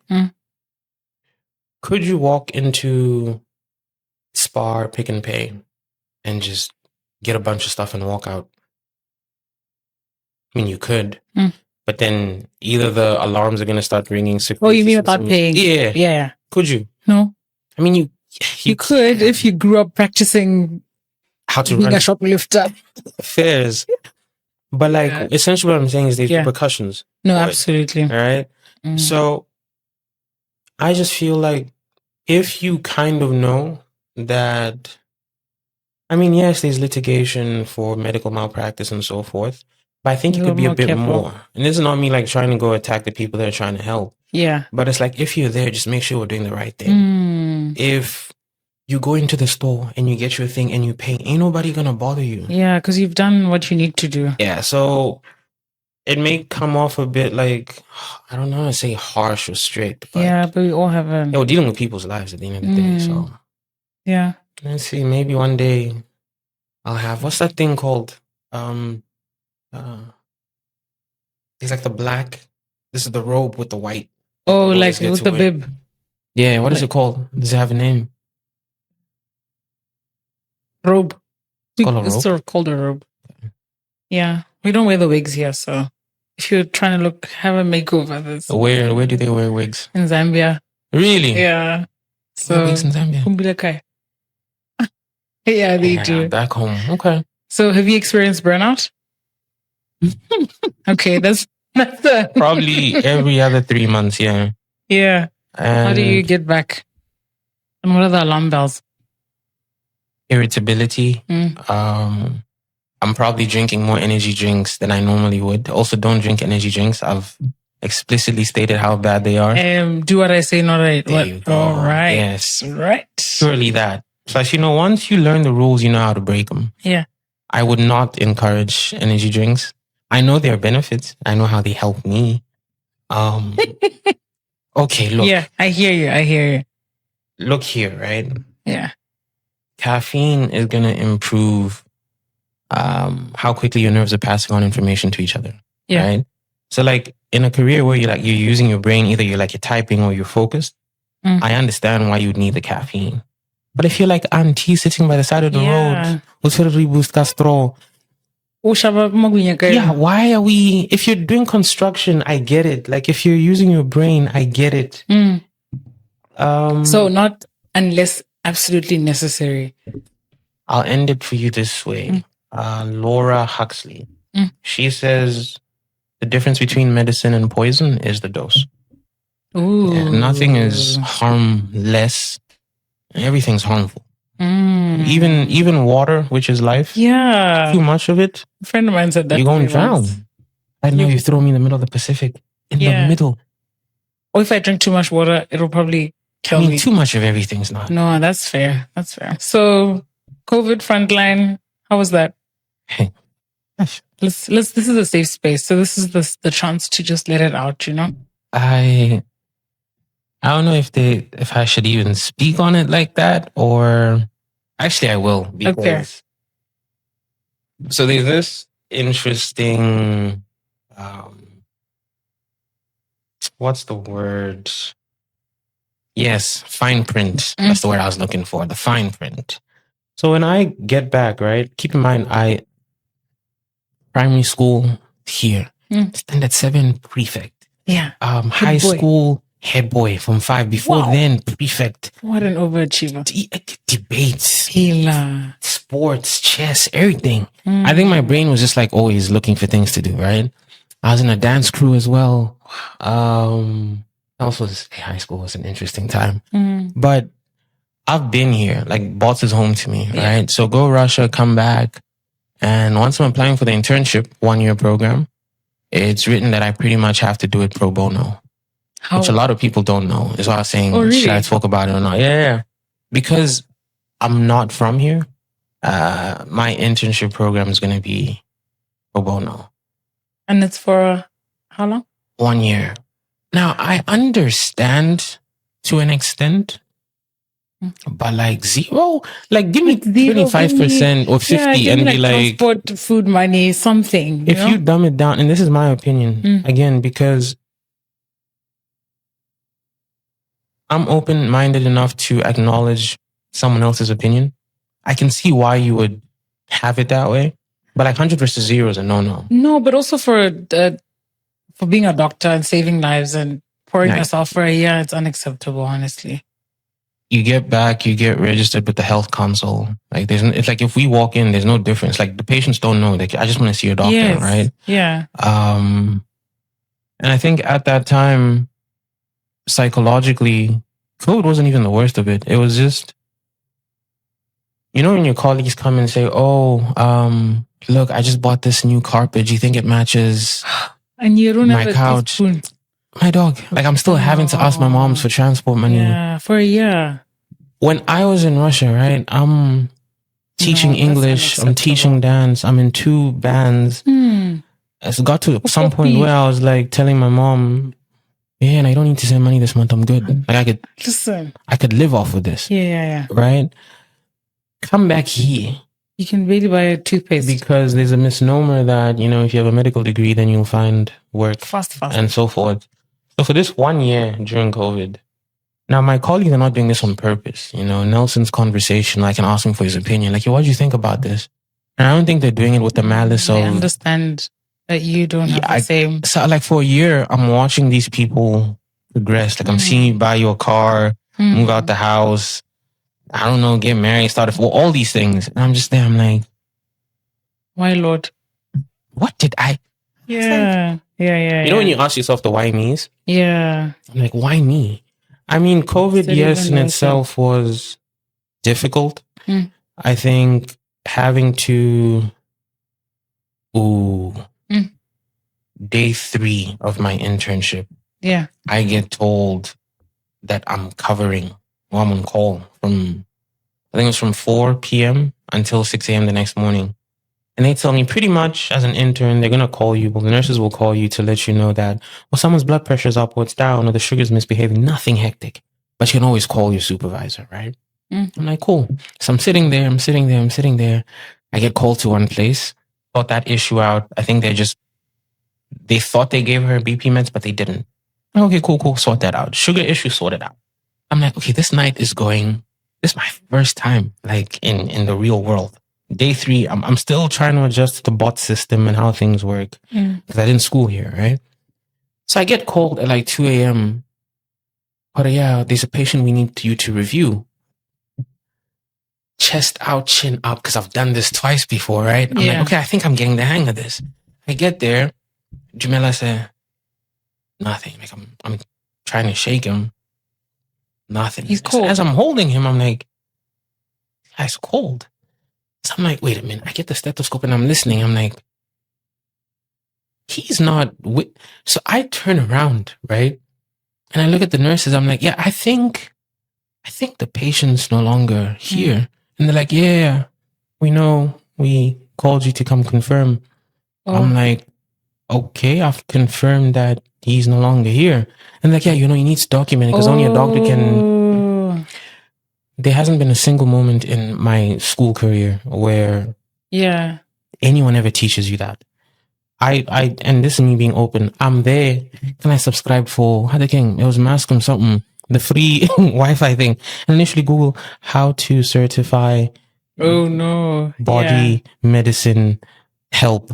Could you walk into Spar, Pick and Pay, and just get a bunch of stuff and walk out? I mean, you could, but then either the alarms are going to start ringing. Oh, you mean without paying? Yeah. Yeah. Could you? No. I mean, you could if you grew up practicing how to being a shoplifter. Fairs. But like, essentially what I'm saying is there's repercussions. No, absolutely. All right. So I just feel like if you kind of know that, I mean, yes, there's litigation for medical malpractice and so forth, but I think it could be a bit more. And this is not me like trying to go attack the people that are trying to help. Yeah. But it's like, if you're there, just make sure we're doing the right thing. If you go into the store and you get your thing and you pay, ain't nobody gonna bother you. Yeah, because you've done what you need to do. Yeah, so it may come off a bit like, I don't know how to say harsh or strict. But we all have we're dealing with people's lives at the end of the day, so. Yeah. Let's see, maybe one day I'll have, what's that thing called? It's like the black, this is the robe with the white. Oh, like with the bib. Yeah, what is it called? Does it have a name? Robe. It's sort of called a robe. Yeah. We don't wear the wigs here, so if you're trying to have a makeover, where do they wear wigs? In Zambia. Really? Yeah. So wigs in Zambia. Kumbilakai. Yeah, they do. Back home. Okay. So have you experienced burnout? Okay, that's probably every other 3 months, yeah. Yeah. And how do you get back? And what are the alarm bells? Irritability. I'm probably drinking more energy drinks than I normally would. Also, don't drink energy drinks. I've explicitly stated how bad they are. Do what I say, not what. All right. Yes. Right. Surely that. Plus, once you learn the rules, you know how to break them. Yeah. I would not encourage energy drinks. I know their benefits. I know how they help me. Okay, look. Yeah, I hear you. Look here, right? Yeah. Caffeine is going to improve how quickly your nerves are passing on information to each other. Yeah. Right? So like in a career where you're using your brain, either you're typing or you're focused, I understand why you'd need the caffeine. But if you're like auntie sitting by the side of the road, yeah, why are we, if you're doing construction, I get it. Like if you're using your brain, I get it. So not unless absolutely necessary. I'll end it for you this way. Laura Huxley. She says the difference between medicine and poison is the dose. Ooh. Yeah, nothing is harmless. Everything's harmful. Even water, which is life. Yeah. Too much of it. A friend of mine said that. You're going to drown. I know you throw me in the middle of the Pacific. In the middle. Or if I drink too much water, it'll probably kill me. Too much of everything's not. No, that's fair. So, COVID frontline, how was that? Hey. This is a safe space. So this is the chance to just let it out, I don't know if I should even speak on it like that, or actually I will, because So there's this interesting, what's the word? Yes, fine print. That's the word I was looking for. The fine print. So when I get back, right, keep in mind, primary school here, standard 7 prefect. Yeah. High school head boy from 5. Before then, prefect. What an overachiever. Debates, Hila. sports, chess, everything. I think my brain was just like always looking for things to do, right? I was in a dance crew as well. Also, high school was an interesting time. But I've been here. Like, Bots is home to me, right? So go Russia, come back. And once I'm applying for the internship 1-year program, it's written that I pretty much have to do it pro bono. Which a lot of people don't know. Is why I was saying, should I talk about it or not? Yeah. Because I'm not from here, my internship program is going to be pro bono. And it's for how long? 1 year. Now, I understand to an extent, but like zero, like give me 25% or 50 and be like transport, food money, something. If you dumb it down, and this is my opinion, again, because I'm open-minded enough to acknowledge someone else's opinion. I can see why you would have it that way, but like 100 versus 0 is a no-no. No, but also for being a doctor and saving lives and pouring yourself for a year, it's unacceptable, honestly. You get back, you get registered with the health console. Like it's like if we walk in, there's no difference. Like the patients don't know. Like I just want to see a doctor, right? Yeah. And I think at that time, psychologically, COVID wasn't even the worst of it. It was just, you know, when your colleagues come and say, look, I just bought this new carpet. Do you think it matches and you don't my have couch? My dog. Like I'm still having to ask my moms for transport money. Yeah, for a year. When I was in Russia, right, I'm teaching English, I'm teaching dance, I'm in 2 bands. It's got to some point where I was like telling my mom, yeah, and I don't need to send money this month. I'm good. Like I could live off of this. Yeah. Right? Come back here. You can really buy a toothpaste. Because there's a misnomer that, you know, if you have a medical degree, then you'll find work. Fast. And so forth. So for this 1 year during COVID, now my colleagues are not doing this on purpose. You know, Nelson's conversation, I can ask him for his opinion. Like, yo, what do you think about this? And I don't think they're doing it with the malice of... I understand that you don't have the same... So like for a year, I'm watching these people progress. Like I'm seeing you buy your car, move out the house, I don't know, get married, start all these things. And I'm just there, I'm like... Why, Lord? What did I... Yeah. You know when you ask yourself the why me's? Yeah. I'm like, why me? I mean, COVID, yes, in itself was difficult. I think having to... Day 3 of my internship. Yeah. I get told that I'm covering, or I'm on call from, I think it was from 4 p.m. until 6 a.m. the next morning. And they tell me pretty much as an intern, they're going to call you, well, the nurses will call you to let you know that, well, someone's blood pressure is up or it's down or the sugar's misbehaving, nothing hectic. But you can always call your supervisor, right? I'm like, cool. So I'm sitting there. I get called to one place, thought that issue out. I think they thought they gave her BP meds, but they didn't. Okay, cool, sort that out. Sugar issue sorted out. I'm like, okay, this is my first time, like, in the real world. Day 3, I'm still trying to adjust to the bot system and how things work. Because I didn't school here, right? So I get called at like 2 a.m. But yeah, there's a patient we need you to review. Chest out, chin up, because I've done this twice before, right? I'm like, okay, I think I'm getting the hang of this. I get there. Jamila said, nothing. Like I'm trying to shake him. Nothing. He's cold. As I'm holding him, I'm like, guy's cold. So I'm like, wait a minute. I get the stethoscope and I'm listening. I'm like, he's not with. So I turn around, right? And I look at the nurses. I'm like, yeah, I think the patient's no longer here. And they're like, yeah, we know. We called you to come confirm. I'm like, okay, I've confirmed that he's no longer here. And like, yeah, you need to document it because only a doctor can. There hasn't been a single moment in my school career where anyone ever teaches you that. And this is me being open. I'm there. Can I subscribe for how the king? It was Mascom something, the free Wi-Fi thing. And initially Google how to certify body medicine help.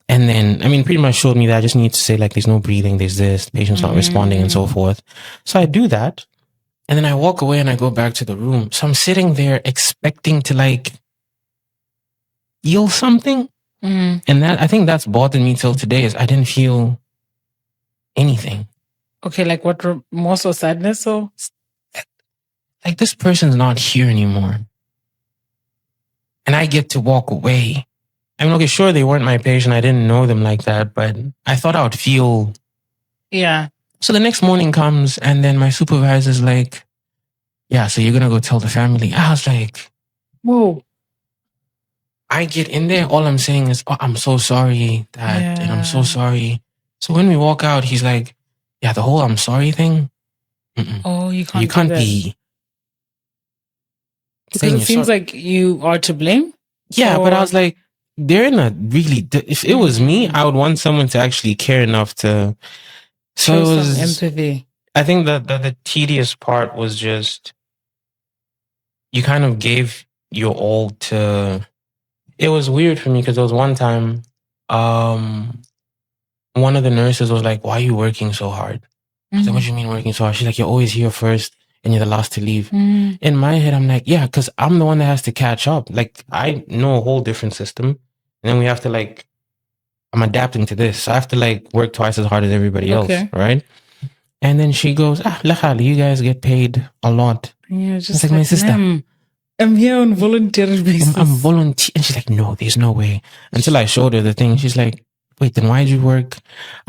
And then, I mean, pretty much showed me that I just need to say like, there's no breathing, there's this, the patient's not responding and so forth. So I do that. And then I walk away and I go back to the room. So I'm sitting there expecting to like feel something. And that, I think that's bothered me till today, is I didn't feel anything. Okay, like what, remorse or sadness or? Like this person's not here anymore. And I get to walk away. I mean, okay, sure, they weren't my patient. I didn't know them like that, but I thought I would feel. Yeah. So the next morning comes and then my supervisor's like, yeah, so you're going to go tell the family. I was like, whoa. I get in there. All I'm saying is, oh, I'm so sorry that, and I'm so sorry. So when we walk out, he's like, yeah, the whole I'm sorry thing. Oh, you can't be. Because it seems like you are to blame. Yeah, but I was like, they're in a really, if it was me, I would want someone to actually care enough to. So show it was some empathy. I think that the tedious part was just, you kind of gave your all to. It was weird for me because there was one time, one of the nurses was like, "Why are you working so hard?" I was like, "What do you mean working so hard?" She's like, "You're always here first and you're the last to leave." In my head, I'm like, yeah, because I'm the one that has to catch up. Like, I know a whole different system. And then we have to like, I'm adapting to this. So I have to like work twice as hard as everybody else, right? And then she goes, Lahali, you guys get paid a lot. Yeah, just like my sister. I'm here on volunteer basis. I'm volunteer. And she's like, no, there's no way. Until I showed her the thing. She's like, wait, then why did you work?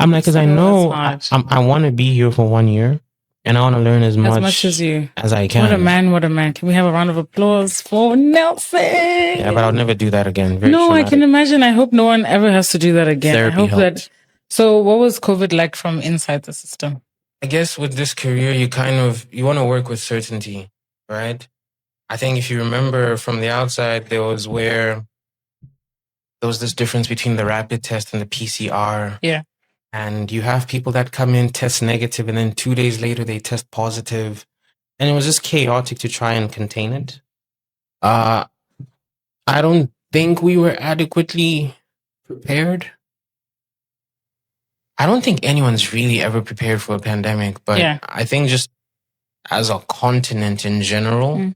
I'm like, because I know I want to be here for 1 year. And I want to learn as much as you as I can. What a man, what a man. Can we have a round of applause for Nelson? Yeah, but I'll never do that again. Very traumatic. I can imagine. I hope no one ever has to do that again. Therapy I hope helped. That. So what was COVID like from inside the system? I guess with this career, you want to work with certainty, right? I think if you remember from the outside, there was this difference between the rapid test and the PCR. Yeah. And you have people that come in, test negative, and then 2 days later they test positive. And it was just chaotic to try and contain it. I don't think we were adequately prepared. I don't think anyone's really ever prepared for a pandemic, but I think just as a continent in general,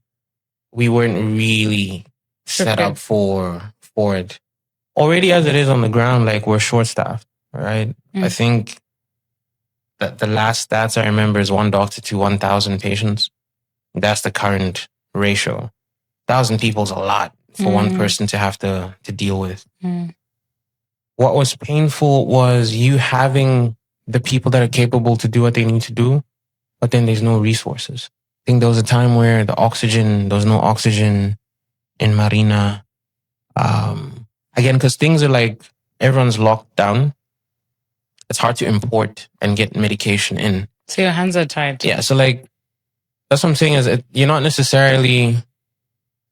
we weren't really set up for it. Already as it is on the ground, like we're short-staffed. Right. I think that the last stats I remember is 1 doctor to 1,000 patients. That's the current ratio. 1,000 people is a lot for one person to have to deal with. What was painful was you having the people that are capable to do what they need to do, but then there's no resources. I think there was a time where there was no oxygen in Marina. Again, because things are like, everyone's locked down. It's hard to import and get medication in. So your hands are tied. Yeah. So like, that's what I'm saying is you're not necessarily,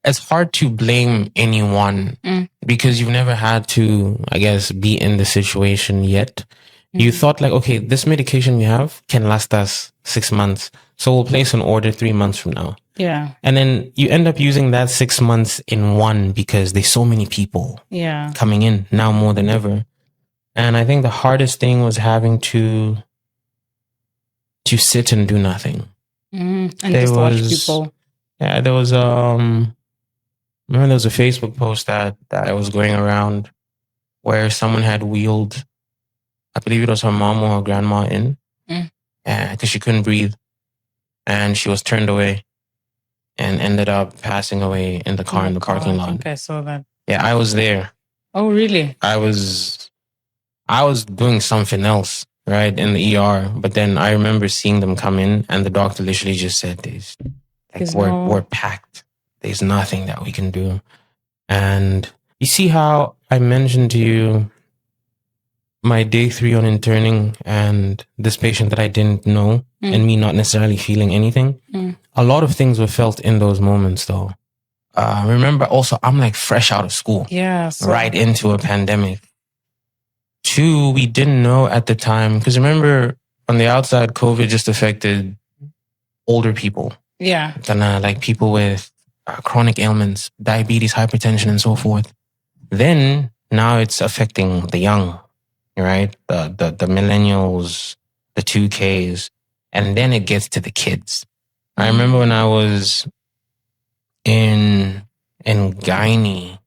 it's hard to blame anyone because you've never had to, I guess, be in the situation yet. You thought like, okay, this medication we have can last us 6 months. So we'll place an order 3 months from now. Yeah. And then you end up using that 6 months in one because there's so many people coming in now more than ever. And I think the hardest thing was having to sit and do nothing. And just watch people. Yeah, there was remember there was a Facebook post that was going around where someone had wheeled, I believe it was her mom or her grandma in, because she couldn't breathe, and she was turned away, and ended up passing away in the car in the parking lot. I think I saw that. Yeah, I was there. Oh, really? I was doing something else, right, in the ER. But then I remember seeing them come in and the doctor literally just said, we're packed. There's nothing that we can do. And you see how I mentioned to you my day 3 on interning and this patient that I didn't know and me not necessarily feeling anything. A lot of things were felt in those moments though. remember also, I'm like fresh out of school. Yeah. Right into a pandemic. 2, we didn't know at the time, because remember, on the outside, COVID just affected older people. Yeah. Then like people with chronic ailments, diabetes, hypertension, and so forth. Then now it's affecting the young, right? The millennials, the 2Ks, and then it gets to the kids. I remember when I was in gynae,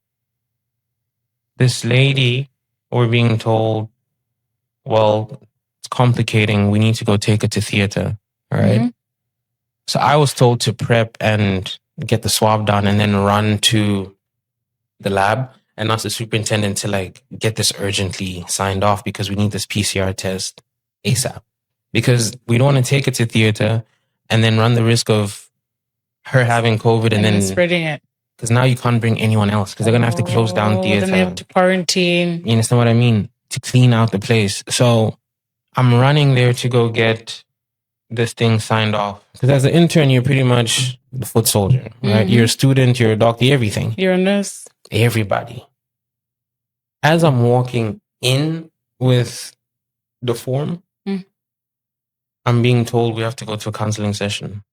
this lady, we're being told, well, it's complicating. We need to go take her to theater, right? Mm-hmm. So I was told to prep and get the swab done and then run to the lab and ask the superintendent to like get this urgently signed off because we need this PCR test ASAP. Because we don't want to take her to theater and then run the risk of her having COVID and then spreading it. Because now you can't bring anyone else because they're going to have to close down theater. Then they have to quarantine. You understand what I mean? To clean out the place. So I'm running there to go get this thing signed off. Because as an intern, you're pretty much the foot soldier, right? Mm-hmm. You're a student, you're a doctor, everything. You're a nurse. Everybody. As I'm walking in with the form, I'm being told we have to go to a counseling session.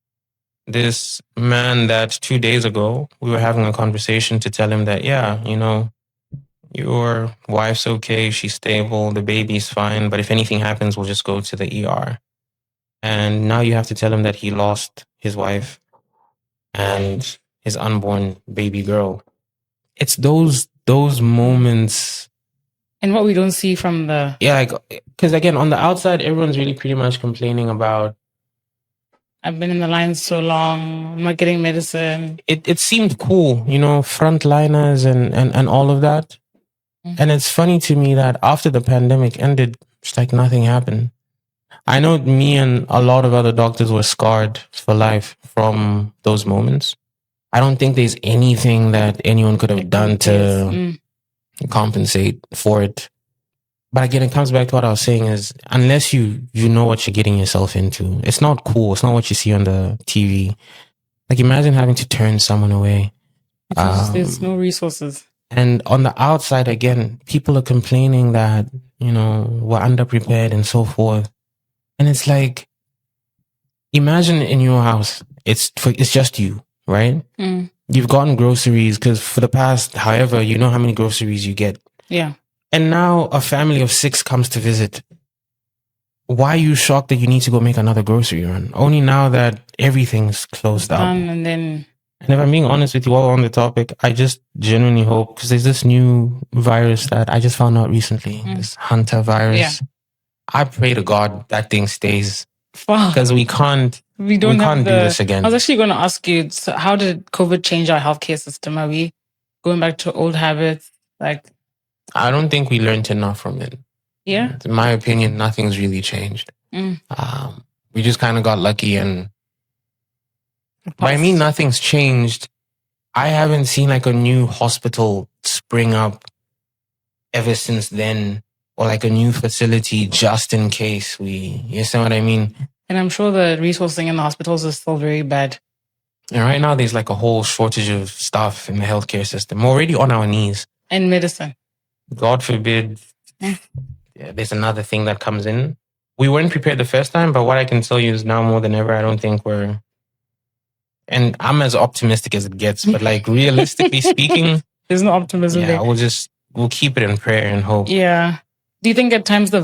This man that 2 days ago, we were having a conversation to tell him that, yeah, you know, your wife's okay, she's stable, the baby's fine, but if anything happens, we'll just go to the ER. And now you have to tell him that he lost his wife and his unborn baby girl. It's those moments. And what we don't see from the... Yeah, like, because again, on the outside, everyone's really pretty much complaining about, I've been in the line so long, I'm not getting medicine. It seemed cool, you know, frontliners and all of that. Mm-hmm. And it's funny to me that after the pandemic ended, it's like nothing happened. I know me and a lot of other doctors were scarred for life from those moments. I don't think there's anything that anyone could have done to compensate for it. But again, it comes back to what I was saying is, unless you know what you're getting yourself into, it's not cool. It's not what you see on the TV. Like, imagine having to turn someone away. There's no resources. And on the outside, again, people are complaining that, you know, we're underprepared and so forth. And it's like, imagine in your house, it's just you, right? Mm. You've gotten groceries because for the past, however, you know how many groceries you get. Yeah. And now a family of 6 comes to visit. Why are you shocked that you need to go make another grocery run? Only now that everything's closed up. And if I'm being honest with you all on the topic, I just genuinely hope, because there's this new virus that I just found out recently, this Hunter virus. Yeah. I pray to God that thing stays. Because we can't do this again. I was actually going to ask you, so how did COVID change our healthcare system? Are we going back to old habits? Like, I don't think we learned enough from it. Yeah. In my opinion, nothing's really changed. We just kind of got lucky, and by me, nothing's changed. I haven't seen like a new hospital spring up ever since then, or like a new facility just in case you understand what I mean? And I'm sure the resourcing in the hospitals is still very bad. And right now, there's like a whole shortage of stuff in the healthcare system. We're already on our knees. And medicine. God forbid, there's another thing that comes in. We weren't prepared the first time, but what I can tell you is now more than ever, I don't think we're... And I'm as optimistic as it gets, but like realistically speaking... There's no optimism there. We'll keep it in prayer and hope. Yeah. Do you think at times the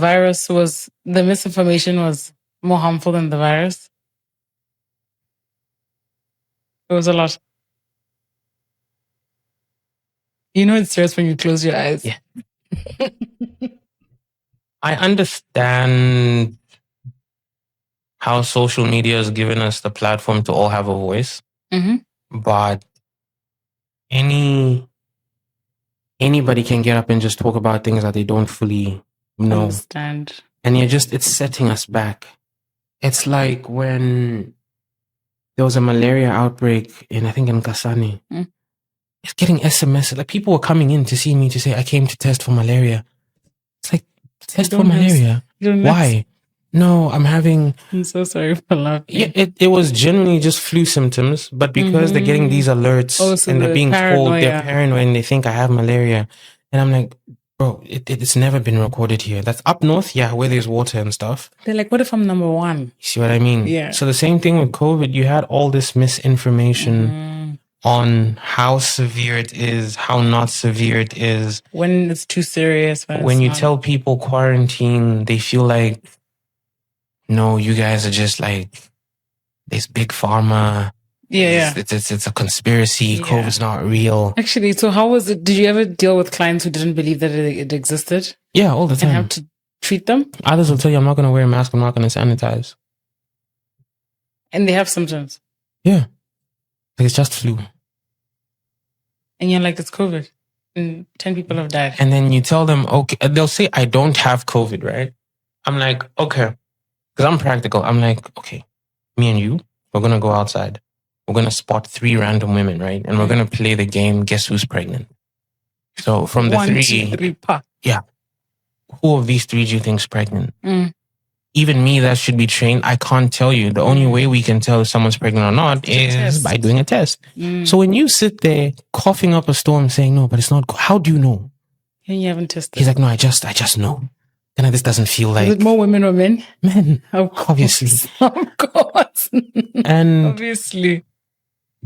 misinformation was more harmful than the virus? It was a lot. You know it's serious when you close your eyes. Yeah. I understand how social media has given us the platform to all have a voice. Mm-hmm. But anybody can get up and just talk about things that they don't fully know. Understand. And it's setting us back. It's like when there was a malaria outbreak I think in Kasane. It's getting SMS. Like, people were coming in to see me to say, I came to test for malaria. It's like, test for malaria? Why? No, I'm so sorry for laughing. Yeah, it was genuinely just flu symptoms, but because they're getting these alerts so and they're being told they're paranoia. paranoid and they think I have malaria. And I'm like, bro, it's never been recorded here. That's up north, yeah, where there's water and stuff. They're like, what if I'm number one? You see what I mean? Yeah. So the same thing with COVID, you had all this misinformation on how severe it is, how not severe it is. When it's too serious. When you tell people quarantine, they feel like, no, you guys are just like this big pharma. Yeah. It's a conspiracy. Yeah. COVID's not real. Actually, so how was it? Did you ever deal with clients who didn't believe that it existed? Yeah, all the time. And have to treat them? Others will tell you, I'm not going to wear a mask. I'm not going to sanitize. And they have symptoms? Yeah. Like it's just flu. And you're like, it's COVID. And 10 people have died. And then you tell them, okay, they'll say, I don't have COVID, right? I'm like, okay. Because I'm practical. I'm like, okay, me and you, we're going to go outside. We're going to spot 3 random women, right? And we're going to play the game, guess who's pregnant? So from the 1, 3, 2, 3, pa. Yeah. Who of these 3 do you think's pregnant? Even me that should be trained, I can't tell you. The only way we can tell if someone's pregnant or not is by doing a test. So when you sit there coughing up a storm saying, no, but it's not, how do you know? And you haven't tested. He's like, no, I just know. And this doesn't feel like... Is it more women or men? Men, obviously. Of course. And obviously.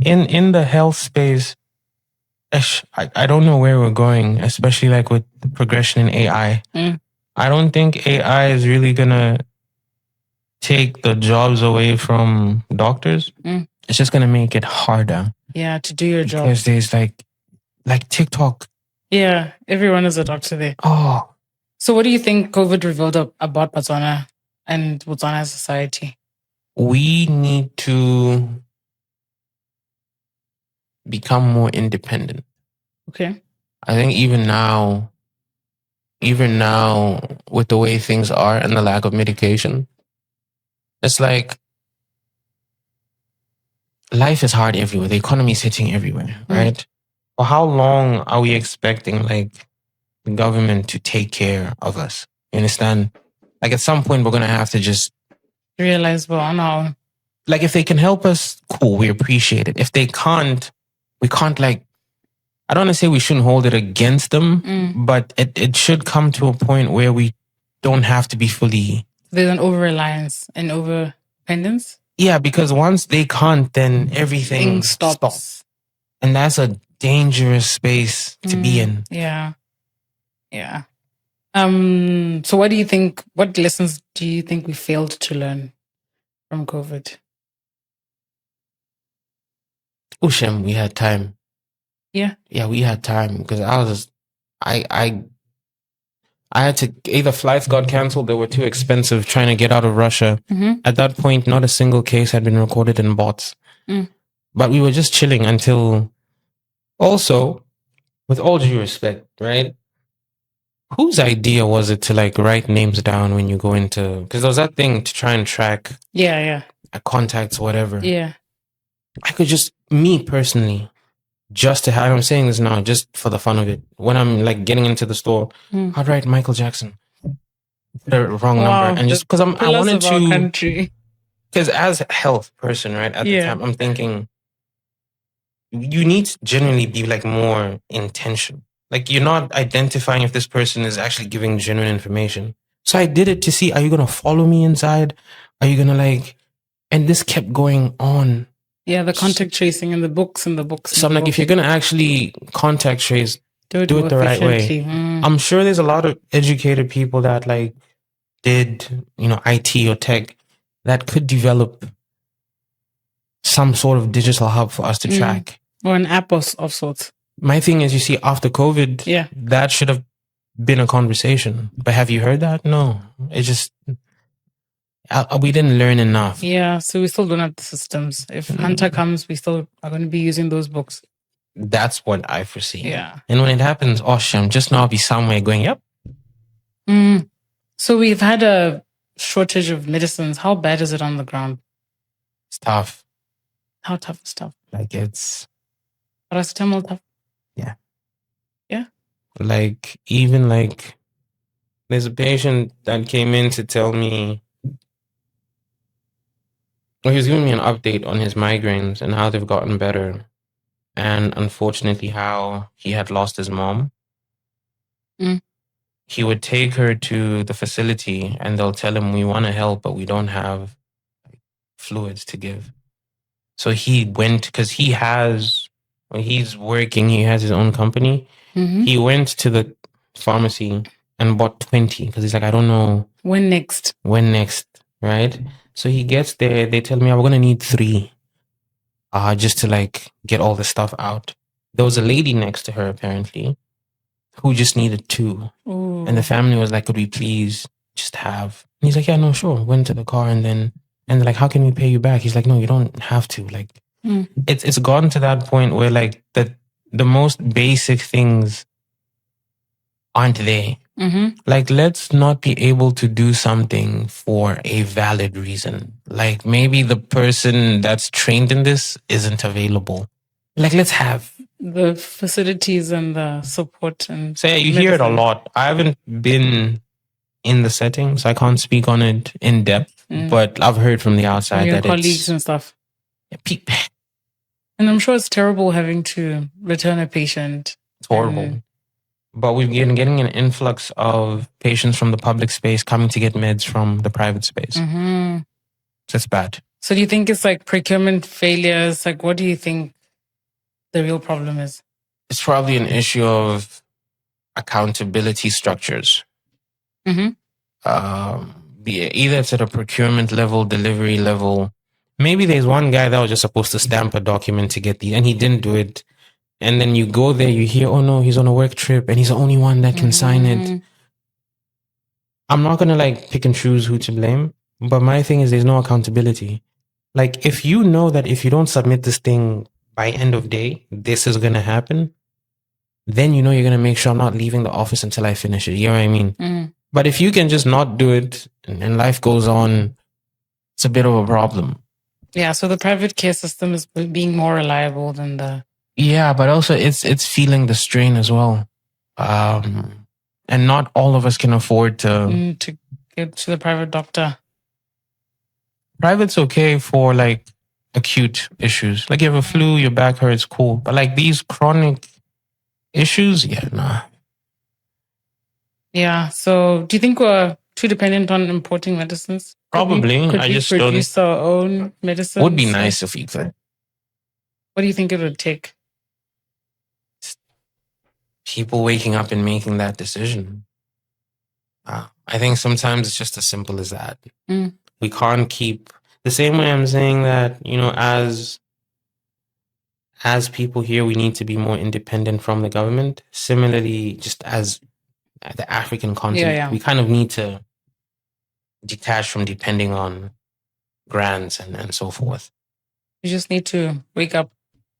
In the health space, I don't know where we're going, especially like with the progression in AI. I don't think AI is really going to take the jobs away from doctors. It's just going to make it harder. Yeah, to do your job. Because there's like TikTok. Yeah, everyone is a doctor there. Oh. So what do you think COVID revealed about Botswana and Botswana society? We need to become more independent. Okay. I think even now with the way things are and the lack of medication, it's like life is hard everywhere. The economy is hitting everywhere, right? For how long are we expecting like the government to take care of us? You understand? Like at some point we're going to have to just realize we're on our own. Like if they can help us, cool, we appreciate it. If they can't, we can't like, I don't want to say we shouldn't hold it against them, but it should come to a point where we don't have to be fully... There's an over-reliance and over-dependence? Yeah, because once they can't, then everything stops. And that's a dangerous space to be in. Yeah. Yeah. So what do you think, what lessons do you think we failed to learn from COVID? Ushem, we had time. Yeah. Yeah, we had time because I had to, either flights got canceled, they were too expensive trying to get out of Russia. At that point, not a single case had been recorded in bots. But we were just chilling until, also, with all due respect, right? Whose idea was it to like write names down when you go into, because there was that thing to try and track contacts, whatever. Yeah. I could just, me personally, just to have, I'm saying this now, just for the fun of it. When I'm like getting into the store, I'd write Michael Jackson, the wrong number, and just because I wanted to, because as a health person, right, at the time, I'm thinking you need to genuinely be like more intentional. Like you're not identifying if this person is actually giving genuine information. So I did it to see, are you going to follow me inside? Are you going to like, and this kept going on. Yeah, the contact tracing and the books and the books. So I'm like, if you're going to actually contact trace, do it the right way. I'm sure there's a lot of educated people that like did, you know, IT or tech that could develop some sort of digital hub for us to track. Or an app of sorts. My thing is, you see, after COVID, that should have been a conversation. But have you heard that? No. It's just, we didn't learn enough. Yeah, so we still don't have the systems. If Hunter comes, we still are going to be using those books. That's what I foresee. Yeah. And when it happens, Shem, just now I'll be somewhere going, yep. So we've had a shortage of medicines. How bad is it on the ground? It's tough. How tough is tough? Like it's... Paracetamol tough? Yeah. Yeah? Like, even like, there's a patient that came in to tell me Well, he was giving me an update on his migraines and how they've gotten better. And unfortunately, how he had lost his mom. He would take her to the facility and they'll tell him, we want to help, but we don't have fluids to give. So he went, because when he's working, he has his own company. He went to the pharmacy and bought 20 because he's like, I don't know. When next, right? So he gets there. They tell me, we're going to need 3 just to like get all the stuff out. There was a lady next to her, apparently, who just needed 2. Ooh. And the family was like, could we please just have? And he's like, yeah, no, sure. Went to the car and they're like, how can we pay you back? He's like, no, you don't have to. Like, it's gotten to that point where like the most basic things aren't there. Like, let's not be able to do something for a valid reason. Like, maybe the person that's trained in this isn't available. Like, let's have the facilities and the support. And so yeah, you hear it a lot. I haven't been in the setting, so I can't speak on it in depth. But I've heard from the outside your that colleagues and stuff. And I'm sure it's terrible having to return a patient. It's horrible. But we've been getting an influx of patients from the public space coming to get meds from the private space. So it's bad. So do you think it's like procurement failures? Like, what do you think the real problem is? It's probably an issue of accountability structures. Either it's at a procurement level, delivery level. Maybe there's one guy that was just supposed to stamp a document to get and he didn't do it. And then you go there, you hear, oh no, he's on a work trip and he's the only one that can sign it. I'm not going to like pick and choose who to blame, but my thing is there's no accountability. Like, if you know that if you don't submit this thing by end of day, this is going to happen, then you know you're going to make sure I'm not leaving the office until I finish it. You know what I mean? But if you can just not do it and life goes on, it's a bit of a problem. Yeah, so the private care system is being more reliable than the... Yeah, but also it's feeling the strain as well. And not all of us can afford to get to the private doctor. Private's okay for like acute issues. Like you have a flu, your back hurts, cool. But like these chronic issues, yeah, nah. Yeah, so do you think we're too dependent on importing medicines? Probably. Could we produce our own medicines? Would be nice if we could. What do you think it would take? People waking up and making that decision. I think sometimes it's just as simple as that. We can't keep the same way I'm saying that, you know, as people here, we need to be more independent from the government. Similarly, just as the African continent, we kind of need to detach from depending on grants and so forth. You just need to wake up.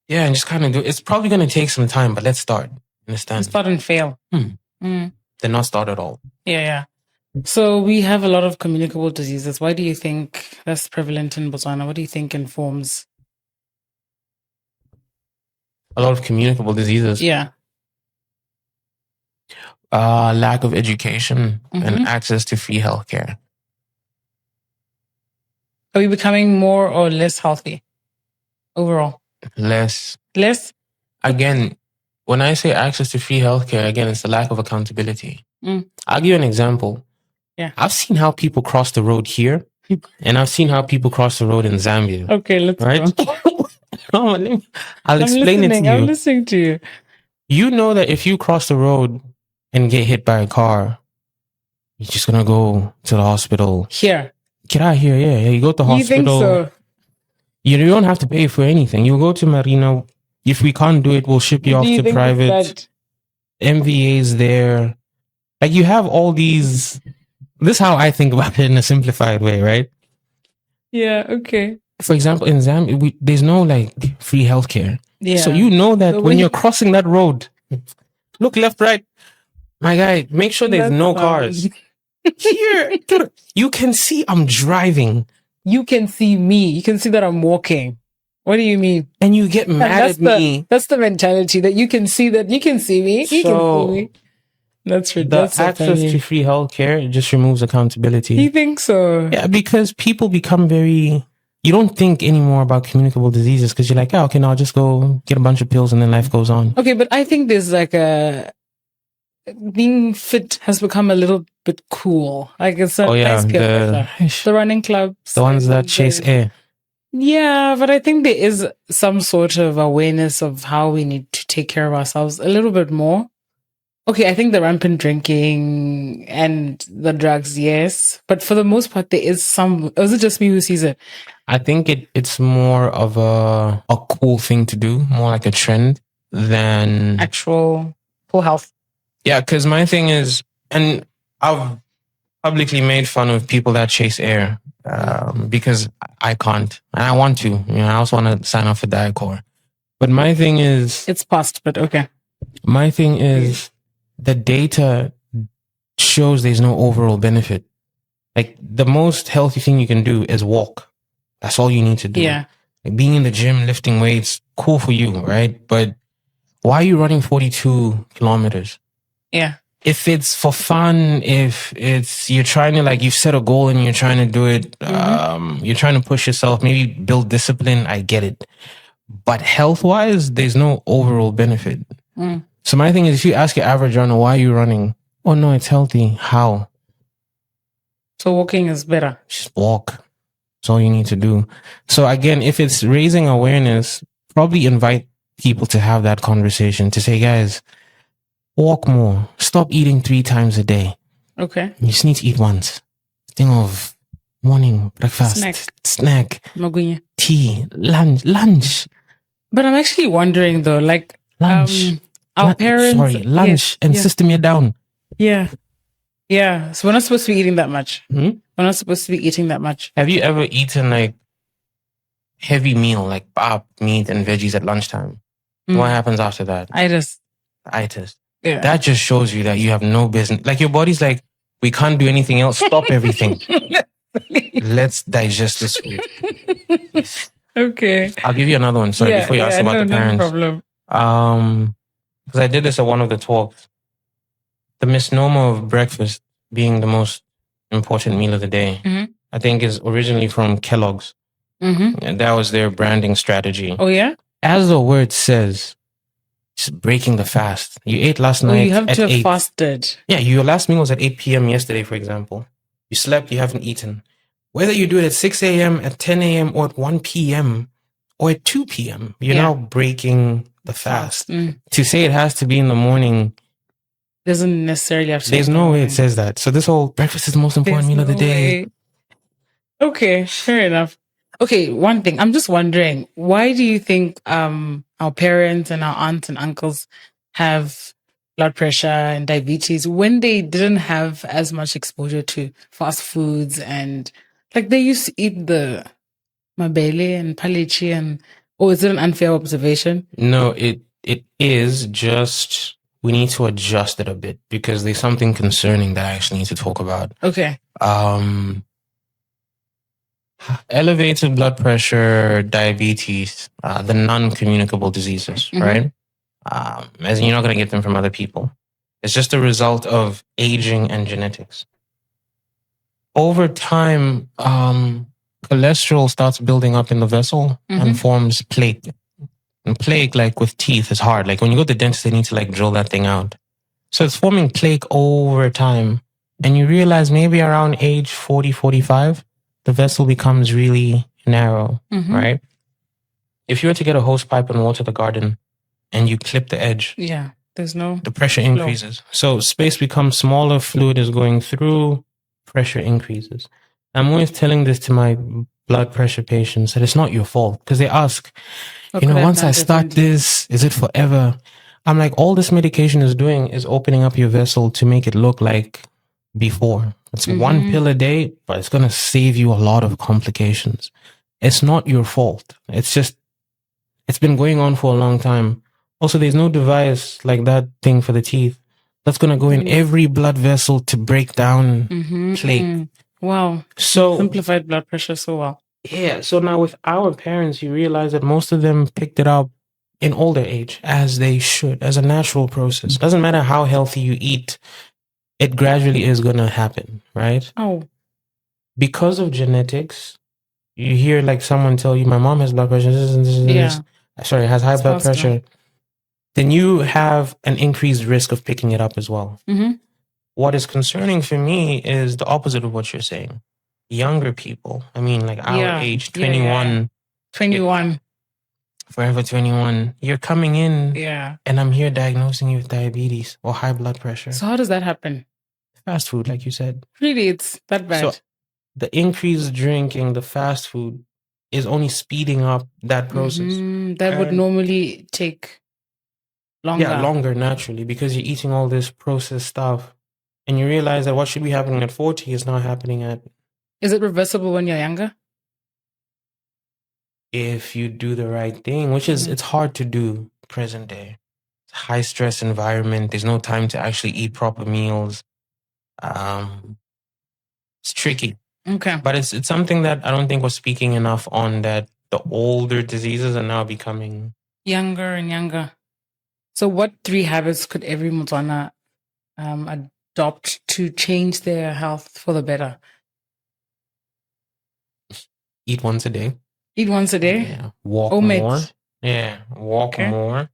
Yeah, and just kind of do it. It's probably going to take some time, but let's start. Understand? Let's start and fail. Then not start at all. Yeah. So we have a lot of communicable diseases. Why do you think that's prevalent in Botswana? What do you think informs? A lot of communicable diseases? Yeah. Lack of education and access to free healthcare. Are we becoming more or less healthy overall? Less. Again, when I say access to free healthcare, again, it's the lack of accountability. I'll give you an example. Yeah. I've seen how people cross the road here, and I've seen how people cross the road in Zambia. Okay, let's go. I'll explain it to you. I'm listening to you. You know that if you cross the road and get hit by a car, you're just going to go to the hospital. Here. Get out here, yeah. You go to the hospital. You think so? You don't have to pay for anything. You go to Marina. If we can't do it, we'll ship you off to private. MVA's there. Like you have all these. This is how I think about it in a simplified way, right? Yeah, okay. For example, in Zambia, there's no like free healthcare. Yeah. So you know that when you're crossing that road, look left, right. My guy, make sure there's no cars. Here, you can see I'm driving. You can see me. You can see that I'm walking. What do you mean? And you get mad at me. That's the mentality that you can see that you can see me. You can see me. That's ridiculous. The access to free healthcare just removes accountability. You think so? Yeah, because people become very. you don't think anymore about communicable diseases because you're like, oh, okay, now I'll just go get a bunch of pills and then life goes on. Okay, but I think there's like being fit has become a little bit cool. Like it's a nice peer pressure. The running clubs. The ones that chase air. Yeah, but I think there is some sort of awareness of how we need to take care of ourselves a little bit more. Okay, I think the rampant drinking and the drugs, yes. But for the most part, there is some... Or is it just me who sees it? I think it's more of a cool thing to do, more like a trend than... Actual full health. Yeah, because my thing is... And I've publicly made fun of people that chase air because I can't. And I want to. I also want to sign off for Diet Core. But my thing is... It's past, but okay. My thing is... The data shows there's no overall benefit. Like the most healthy thing you can do is walk. That's all you need to do. Yeah. Like being in the gym, lifting weights, cool for you, right? But why are you running 42 kilometers? Yeah. If it's for fun, if it's, you're trying to like, you've set a goal and you're trying to do it, you're trying to push yourself, maybe build discipline, I get it. But health-wise, there's no overall benefit. So my thing is, if you ask your average runner, why are you running? Oh, no, it's healthy. How? So walking is better. Just walk. That's all you need to do. So again, if it's raising awareness, probably invite people to have that conversation to say, guys, walk more. Stop eating 3 times a day. Okay. You just need to eat once. Think of morning, breakfast, snack, Magunya. tea, lunch. But I'm actually wondering though, like, lunch. Our parents... lunch and system you down. Yeah. Yeah. So we're not supposed to be eating that much. We're not supposed to be eating that much. Have you ever eaten like heavy meal, like pap, meat and veggies at lunchtime? What happens after that? Itis. Yeah. That just shows you that you have no business. Like your body's like, we can't do anything else. Stop everything. Let's digest this food. Okay. I'll give you another one. Sorry, before you ask about the parents. No problem. Because I did this at one of the talks. The misnomer of breakfast being the most important meal of the day, I think is originally from Kellogg's. And that was their branding strategy. Oh, yeah? As the word says, it's breaking the fast. You ate last night. You have at to have 8. fasted. Yeah, your last meal was at 8 p.m. yesterday, for example. You slept, you haven't eaten. Whether you do it at 6 a.m., at 10 a.m., or at 1 p.m., or at 2 p.m., you're now breaking the fast. To say it has to be in the morning doesn't necessarily have to. There's no way it says that. So this whole breakfast is the most important meal of the day. Okay, fair enough. Okay, one thing. I'm just wondering, why do you think our parents and our aunts and uncles have blood pressure and diabetes when they didn't have as much exposure to fast foods and like they used to eat the mabele and palichi and... Or is it an unfair observation? No, it is just we need to adjust it a bit because there's something concerning that I actually need to talk about. Okay. Elevated blood pressure, diabetes, the non-communicable diseases, right? As you're not going to get them from other people. It's just a result of aging and genetics. Over time, cholesterol starts building up in the vessel and forms plaque. And plaque, like with teeth, is hard. Like when you go to the dentist, they need to like drill that thing out. So it's forming plaque over time. And you realize maybe around age 40, 45, the vessel becomes really narrow, right? If you were to get a hose pipe and water the garden and you clip the edge, the pressure increases. So space becomes smaller, fluid is going through, pressure increases. I'm always telling this to my blood pressure patients that it's not your fault because they ask, once I start this, is it forever? I'm like, all this medication is doing is opening up your vessel to make it look like before. It's 1 pill a day, but it's going to save you a lot of complications. It's not your fault. It's just, it's been going on for a long time. Also, there's no device like that thing for the teeth that's going to go in every blood vessel to break down plaque. Wow. So simplified blood pressure so well. Yeah. So now with our parents, you realize that most of them picked it up in older age, as they should, as a natural process. Doesn't matter how healthy you eat, it gradually is going to happen, right? Oh. Because of genetics, you hear like someone tell you, my mom has blood pressure, has high blood pressure, then you have an increased risk of picking it up as well. Mm-hmm. What is concerning for me is the opposite of what you're saying. Younger people, I mean, like our age, 21. 21. Forever 21. You're coming in, and I'm here diagnosing you with diabetes or high blood pressure. So how does that happen? Fast food, like you said. Really, it's that bad? So the increased drinking, the fast food, is only speeding up that process. That would normally take longer. Yeah, longer naturally, because you're eating all this processed stuff, and you realize that what should be happening at 40 is not happening at. Is it reversible when you're younger? If you do the right thing, which is, it's hard to do present day. High stress environment. There's no time to actually eat proper meals. It's tricky. Okay. But it's something that I don't think we're speaking enough on, that the older diseases are now becoming younger and younger. So what 3 habits could every Botswana adopt to change their health for the better? Eat once a day. Eat once a day? Yeah. Walk more. Yeah. Walk more.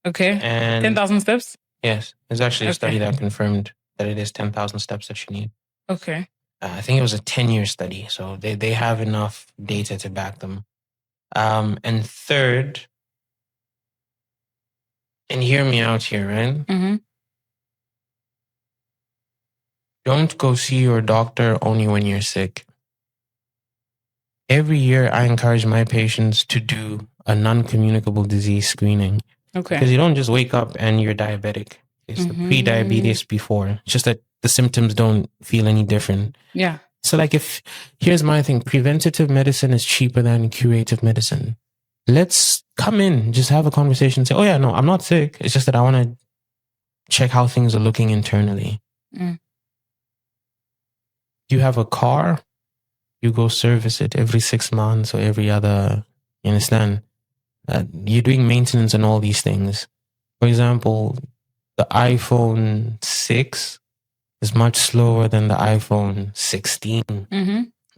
Okay. And 10,000 steps? Yes. There's actually a study that confirmed that it is 10,000 steps that you need. Okay. I think it was a 10-year study. So they have enough data to back them. And third, and hear me out here, right? Mm-hmm. Don't go see your doctor only when you're sick. Every year, I encourage my patients to do a non-communicable disease screening. Okay. Because you don't just wake up and you're diabetic. It's the pre-diabetes before. It's just that the symptoms don't feel any different. Yeah. So like here's my thing, preventative medicine is cheaper than curative medicine. Let's come in, just have a conversation, say, oh yeah, no, I'm not sick. It's just that I want to check how things are looking internally. You have a car, you go service it every 6 months or every other, you understand? You're doing maintenance on all these things. For example, the iPhone 6 is much slower than the iPhone 16,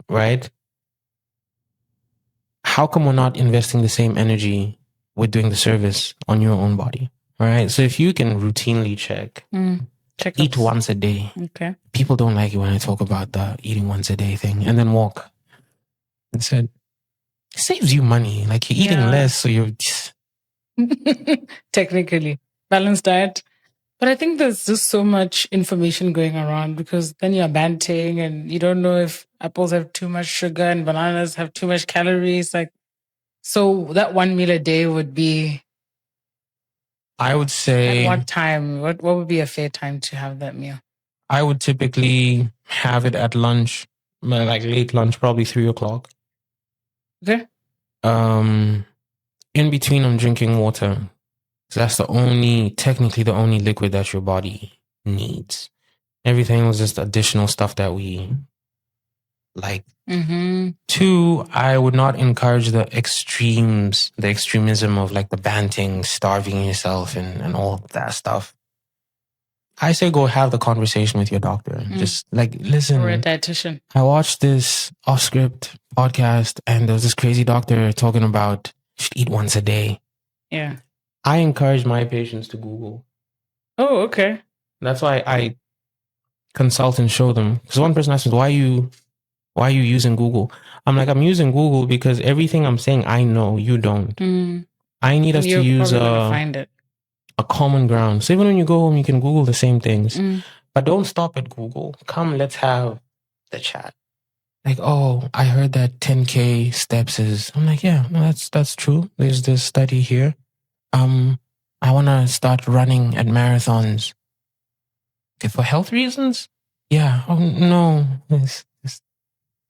right? How come we're not investing the same energy with doing the service on your own body? All right. So if you can routinely check eat once a day. Okay. People don't like it when I talk about the eating once a day thing, and then walk. It said, it saves you money. Like you're eating less, so you're technically balanced diet. But I think there's just so much information going around, because then you're banting and you don't know if apples have too much sugar and bananas have too much calories. Like, so that 1 meal a day would be, I would say, at what time? What would be a fair time to have that meal? I would typically have it at lunch, like late lunch, probably 3 o'clock. Okay. In between, I'm drinking water. So that's technically the only liquid that your body needs. Everything was just additional stuff that we like. 2, I would not encourage the extremism of like the banting, starving yourself and all that stuff. I say go have the conversation with your doctor. Just like, listen. Or a dietitian. I watched this off-script podcast and there was this crazy doctor talking about you should eat once a day. Yeah. I encourage my patients to Google. Oh, okay. That's why I consult and show them. Because one person asked me, why are you using Google? I'm like, I'm using Google because everything I'm saying, I know, you don't. I need us to use find it. A common ground. So even when you go home, you can Google the same things. But don't stop at Google. Come, let's have the chat. Like, oh, I heard that 10K steps is... I'm like, yeah, no, that's true. There's this study here. I want to start running at marathons. Okay, for health reasons? Yeah. Oh, no.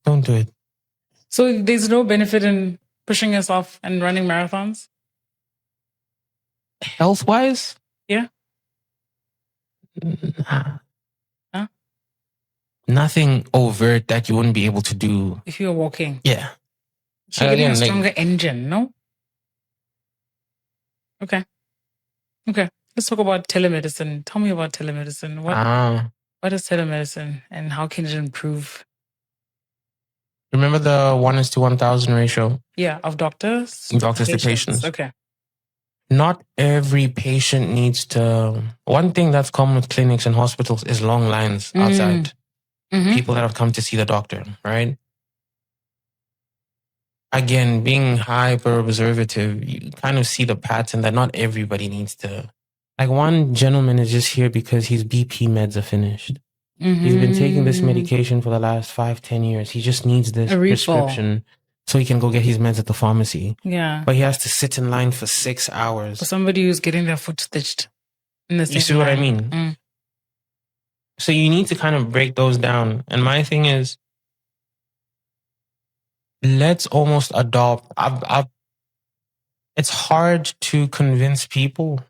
Don't do it. So there's no benefit in pushing yourself and running marathons? Health-wise? Yeah. Nah. Huh? Nothing overt that you wouldn't be able to do. If you're walking? Yeah. So you're getting a stronger engine, no? Okay. Let's talk about telemedicine. Tell me about telemedicine. What is telemedicine and how can it improve? Remember the 1:1,000 ratio? Yeah, of doctors? Doctors to patients. Okay. Not every patient needs to... One thing that's common with clinics and hospitals is long lines outside. People that have come to see the doctor, right? Again, being hyper observative, you kind of see the pattern that not everybody needs to... Like one gentleman is just here because his BP meds are finished. He's been taking this medication for the last 5-10 years. He just needs this prescription so he can go get his meds at the pharmacy. Yeah. But he has to sit in line for 6 hours. For somebody who's getting their foot stitched. You see what I mean? So you need to kind of break those down. And my thing is, let's almost adopt... It's hard to convince people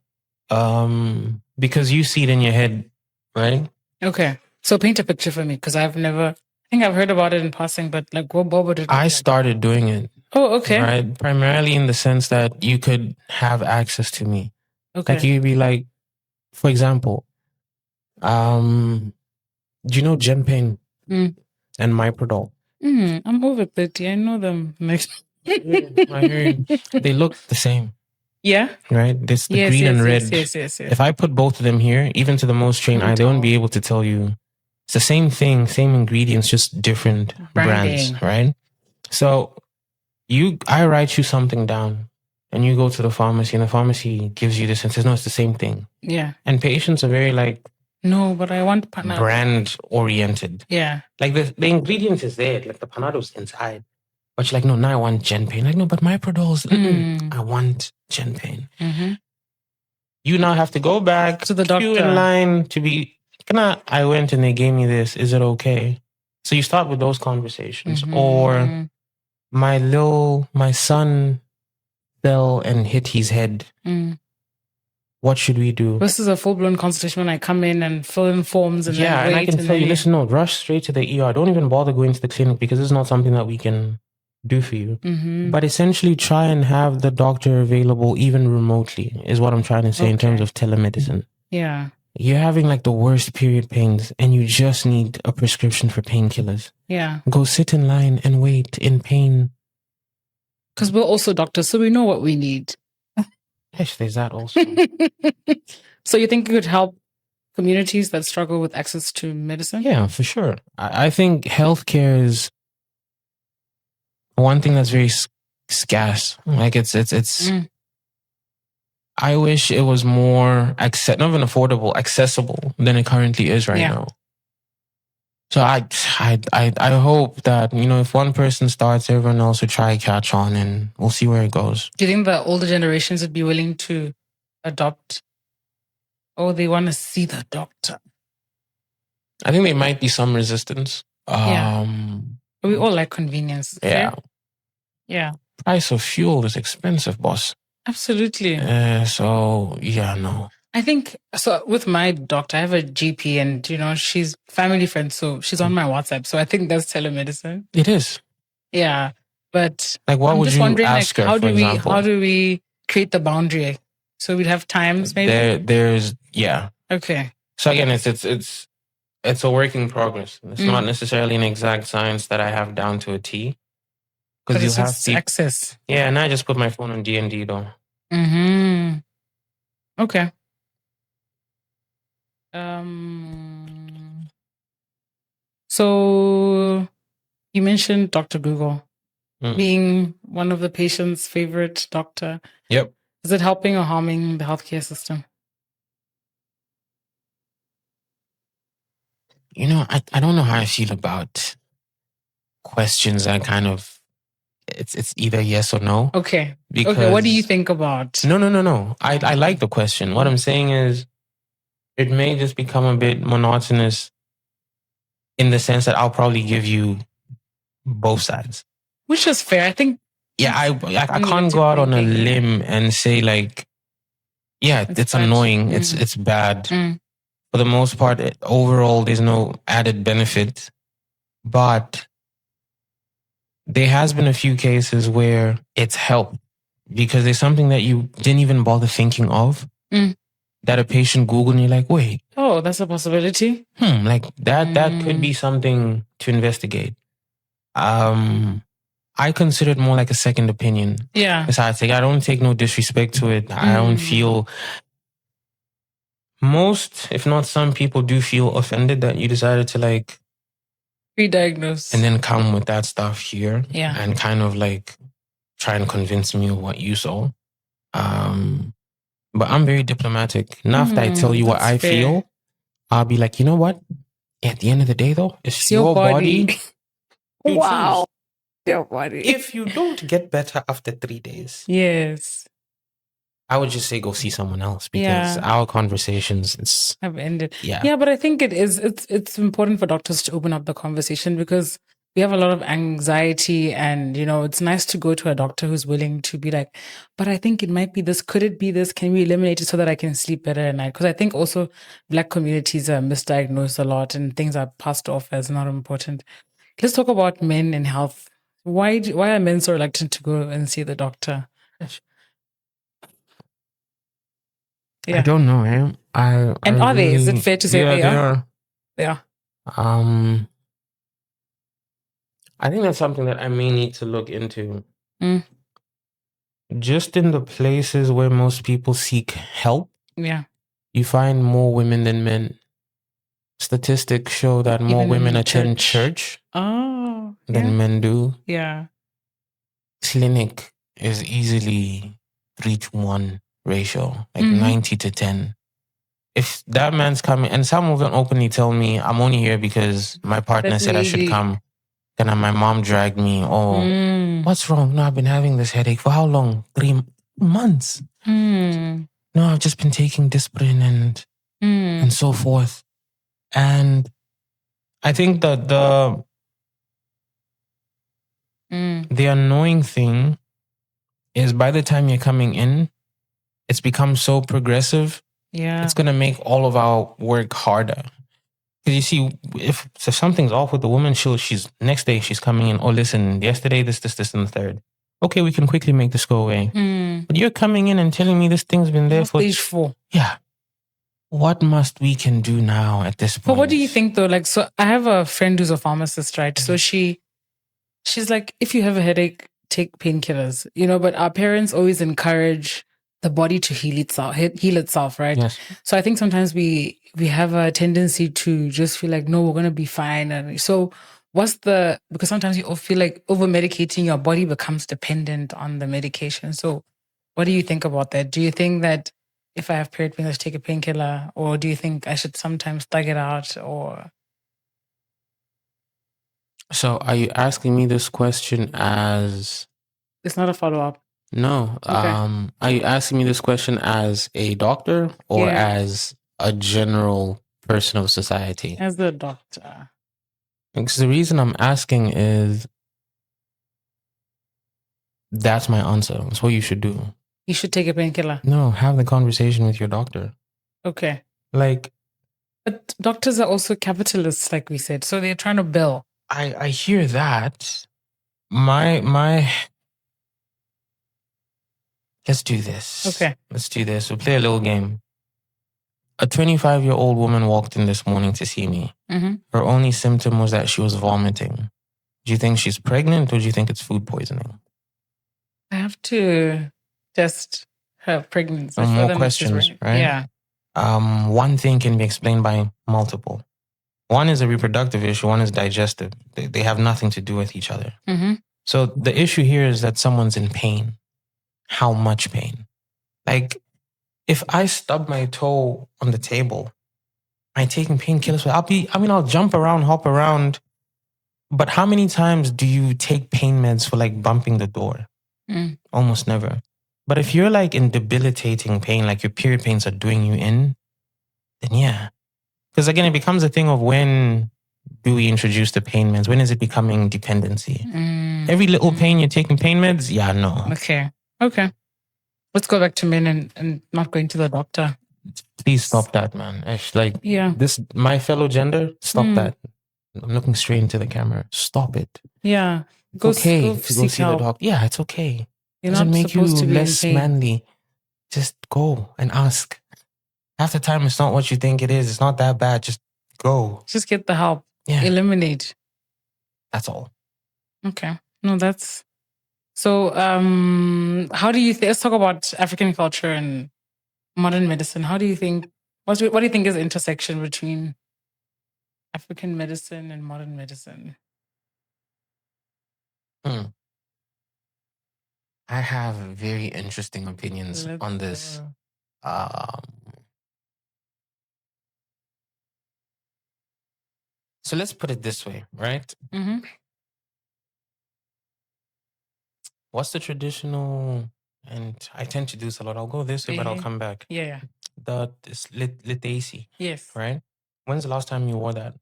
because you see it in your head, right? Okay. So paint a picture for me, because I think I've heard about it in passing, but like what would it I started doing it. Oh, okay. Right? Primarily in the sense that you could have access to me. Okay. Like you'd be like, for example, do you know Genpain and Myprodol? I'm over 30. I know them. I heard they look the same. Yeah. Right? It's the green and red. Yes. If I put both of them here, even to the most trained eye, they won't be able to tell you. It's the same thing, same ingredients, just different brands, right? So I write you something down and you go to the pharmacy and the pharmacy gives you this and says, no, it's the same thing. Yeah. And patients are very like, no, but I want Panado. Brand oriented. Yeah. Like the ingredients is there, like the Panado's inside. But you're like, no, now I want Genpain. Like, no, but Myprodol's, I want Genpain. You now have to go back to the doctor. Queue in line to be, I went and they gave me this. Is it okay? So you start with those conversations. Or my son fell and hit his head. What should we do? This is a full-blown consultation when I come in and fill in forms and then wait. And I can tell you, listen, no, rush straight to the ER. Don't even bother going to the clinic because it's not something that we can do for you. But essentially try and have the doctor available even remotely is what I'm trying to say in terms of telemedicine. Yeah. You're having like the worst period pains and you just need a prescription for painkillers. Yeah. Go sit in line and wait in pain. Because we're also doctors, so we know what we need. Yes, there's that also. So you think it could help communities that struggle with access to medicine? Yeah, for sure. I think healthcare is one thing that's very scarce. Like it's. I wish it was more not even affordable, accessible than it currently is right now. So I hope that, if one person starts, everyone else will try to catch on and we'll see where it goes. Do you think the older generations would be willing to adopt, or they want to see the doctor? I think there might be some resistance. We all like convenience. Yeah. Yeah. Price of fuel is expensive, boss. Absolutely. So, no. I think, so with my doctor, I have a GP and, she's family friend, so she's on my WhatsApp. So I think that's telemedicine. It is. Yeah. But like, what would you ask her, how do we create the boundary? So we'd have times maybe? There's. Okay. So again, it's a work in progress. It's not necessarily an exact science that I have down to a T. Because you have access. Yeah, and I just put my phone on D&D though. Okay. So you mentioned Dr. Google being one of the patient's favorite doctor. Yep. Is it helping or harming the healthcare system? I don't know how I feel about questions that kind of it's either yes or no. Okay. Okay. What do you think about? No. I like the question. What I'm saying is it may just become a bit monotonous in the sense that I'll probably give you both sides. Which is fair. I think. Yeah, I can't go out on a limb and say like, it's annoying. It's bad. For the most part, overall, there's no added benefit. But there has been a few cases where it's helped because there's something that you didn't even bother thinking of that a patient Googled and you're like, wait. Oh, that's a possibility. Like that could be something to investigate. I consider it more like a second opinion. Yeah. Besides, like, I don't take no disrespect to it. I don't feel... Most, if not some people, do feel offended that you decided to like... Pre-diagnose. And then come with that stuff here. Yeah. And kind of like try and convince me of what you saw. But I'm very diplomatic. Now, after I tell you what I feel, I'll be like, you know what? At the end of the day, though, it's your body. Wow. Your body. If you don't get better after 3 days, yes, I would just say go see someone else, because our conversations have ended. Yeah. Yeah, but I think it's important for doctors to open up the conversation, because we have a lot of anxiety, and it's nice to go to a doctor who's willing to be like, but I think it might be this. Could it be this? Can we eliminate it so that I can sleep better at night? Because I think also Black communities are misdiagnosed a lot, and things are passed off as not important. Let's talk about men and health. Why are men so reluctant to go and see the doctor? I don't know, eh? Are they? Is it fair to say they are? They are. I think that's something that I may need to look into. Just in the places where most people seek help, you find more women than men. Statistics show that more women attend church than men do. Yeah. Clinic is easily 3-to-1 ratio, like 90 to 10. If that man's coming, and some of them openly tell me, I'm only here because my partner said I should come. And my mom dragged me. Oh, what's wrong? No, I've been having this headache for how long? 3 months. No, I've just been taking Disprin and so forth. And I think that the annoying thing is, by the time you're coming in, it's become so progressive. Yeah. It's going to make all of our work harder. Because you see, if something's off with the woman, she's next day she's coming in. Oh, listen, yesterday this, and the third. Okay, we can quickly make this go away. But you're coming in and telling me this thing's been there for stage 4. Yeah. What must we can do now at this point? But what do you think though? Like, so I have a friend who's a pharmacist, right? So she's like, if you have a headache, take painkillers. But our parents always encourage the body to heal itself, right? Yes. So I think sometimes we have a tendency to just feel like, no, we're going to be fine. And so because sometimes you feel like over medicating, your body becomes dependent on the medication. So what do you think about that? Do you think that if I have period pain, I should take a painkiller? Or do you think I should sometimes thug it out? Or... So are you asking me this question as... It's not a follow-up. No. Okay. Are you asking me this question as a doctor or as a general person of society? As a doctor. Because the reason I'm asking is that's my answer. That's what you should do. You should take a painkiller. No, have the conversation with your doctor. Okay. Like... But doctors are also capitalists, like we said. So they're trying to bill. I hear that. My... Let's do this. Okay. Let's do this. We'll play a little game. A 25-year-old woman walked in this morning to see me. Her only symptom was that she was vomiting. Do you think she's pregnant, or do you think it's food poisoning? I have to test her pregnancy. More questions, right? Yeah. One thing can be explained by multiple. One is a reproductive issue. One is digestive. They have nothing to do with each other. So the issue here is that someone's in pain. How much pain? Like, if I stub my toe on the table, I'm taking painkillers. I'll jump around, hop around. But how many times do you take pain meds for like bumping the door? Almost never. But if you're like in debilitating pain, like your period pains are doing you in, then yeah. Because again, it becomes a thing of, when do we introduce the pain meds? When is it becoming dependency? Every little pain you're taking pain meds? Yeah, no. Okay. Let's go back to men and not going to the doctor. Please stop that, man. This, my fellow gender, stop that. I'm looking straight into the camera. Stop it. Yeah. It's okay if you go see the doctor. Yeah, it's okay. It doesn't make you less manly. Just go and ask. Half the time, it's not what you think it is. It's not that bad. Just go. Just get the help. Yeah. Eliminate. That's all. Okay. No, that's so. How do you let's talk about African culture and modern medicine. How do you think? What do you think is the intersection between African medicine and modern medicine? I have very interesting opinions on this. So let's put it this way, right? Mm-hmm. What's the traditional? And I tend to do this a lot. I'll go this way, but I'll come back. Yeah. The Litaisi. Yes. Right? When's the last time you wore that?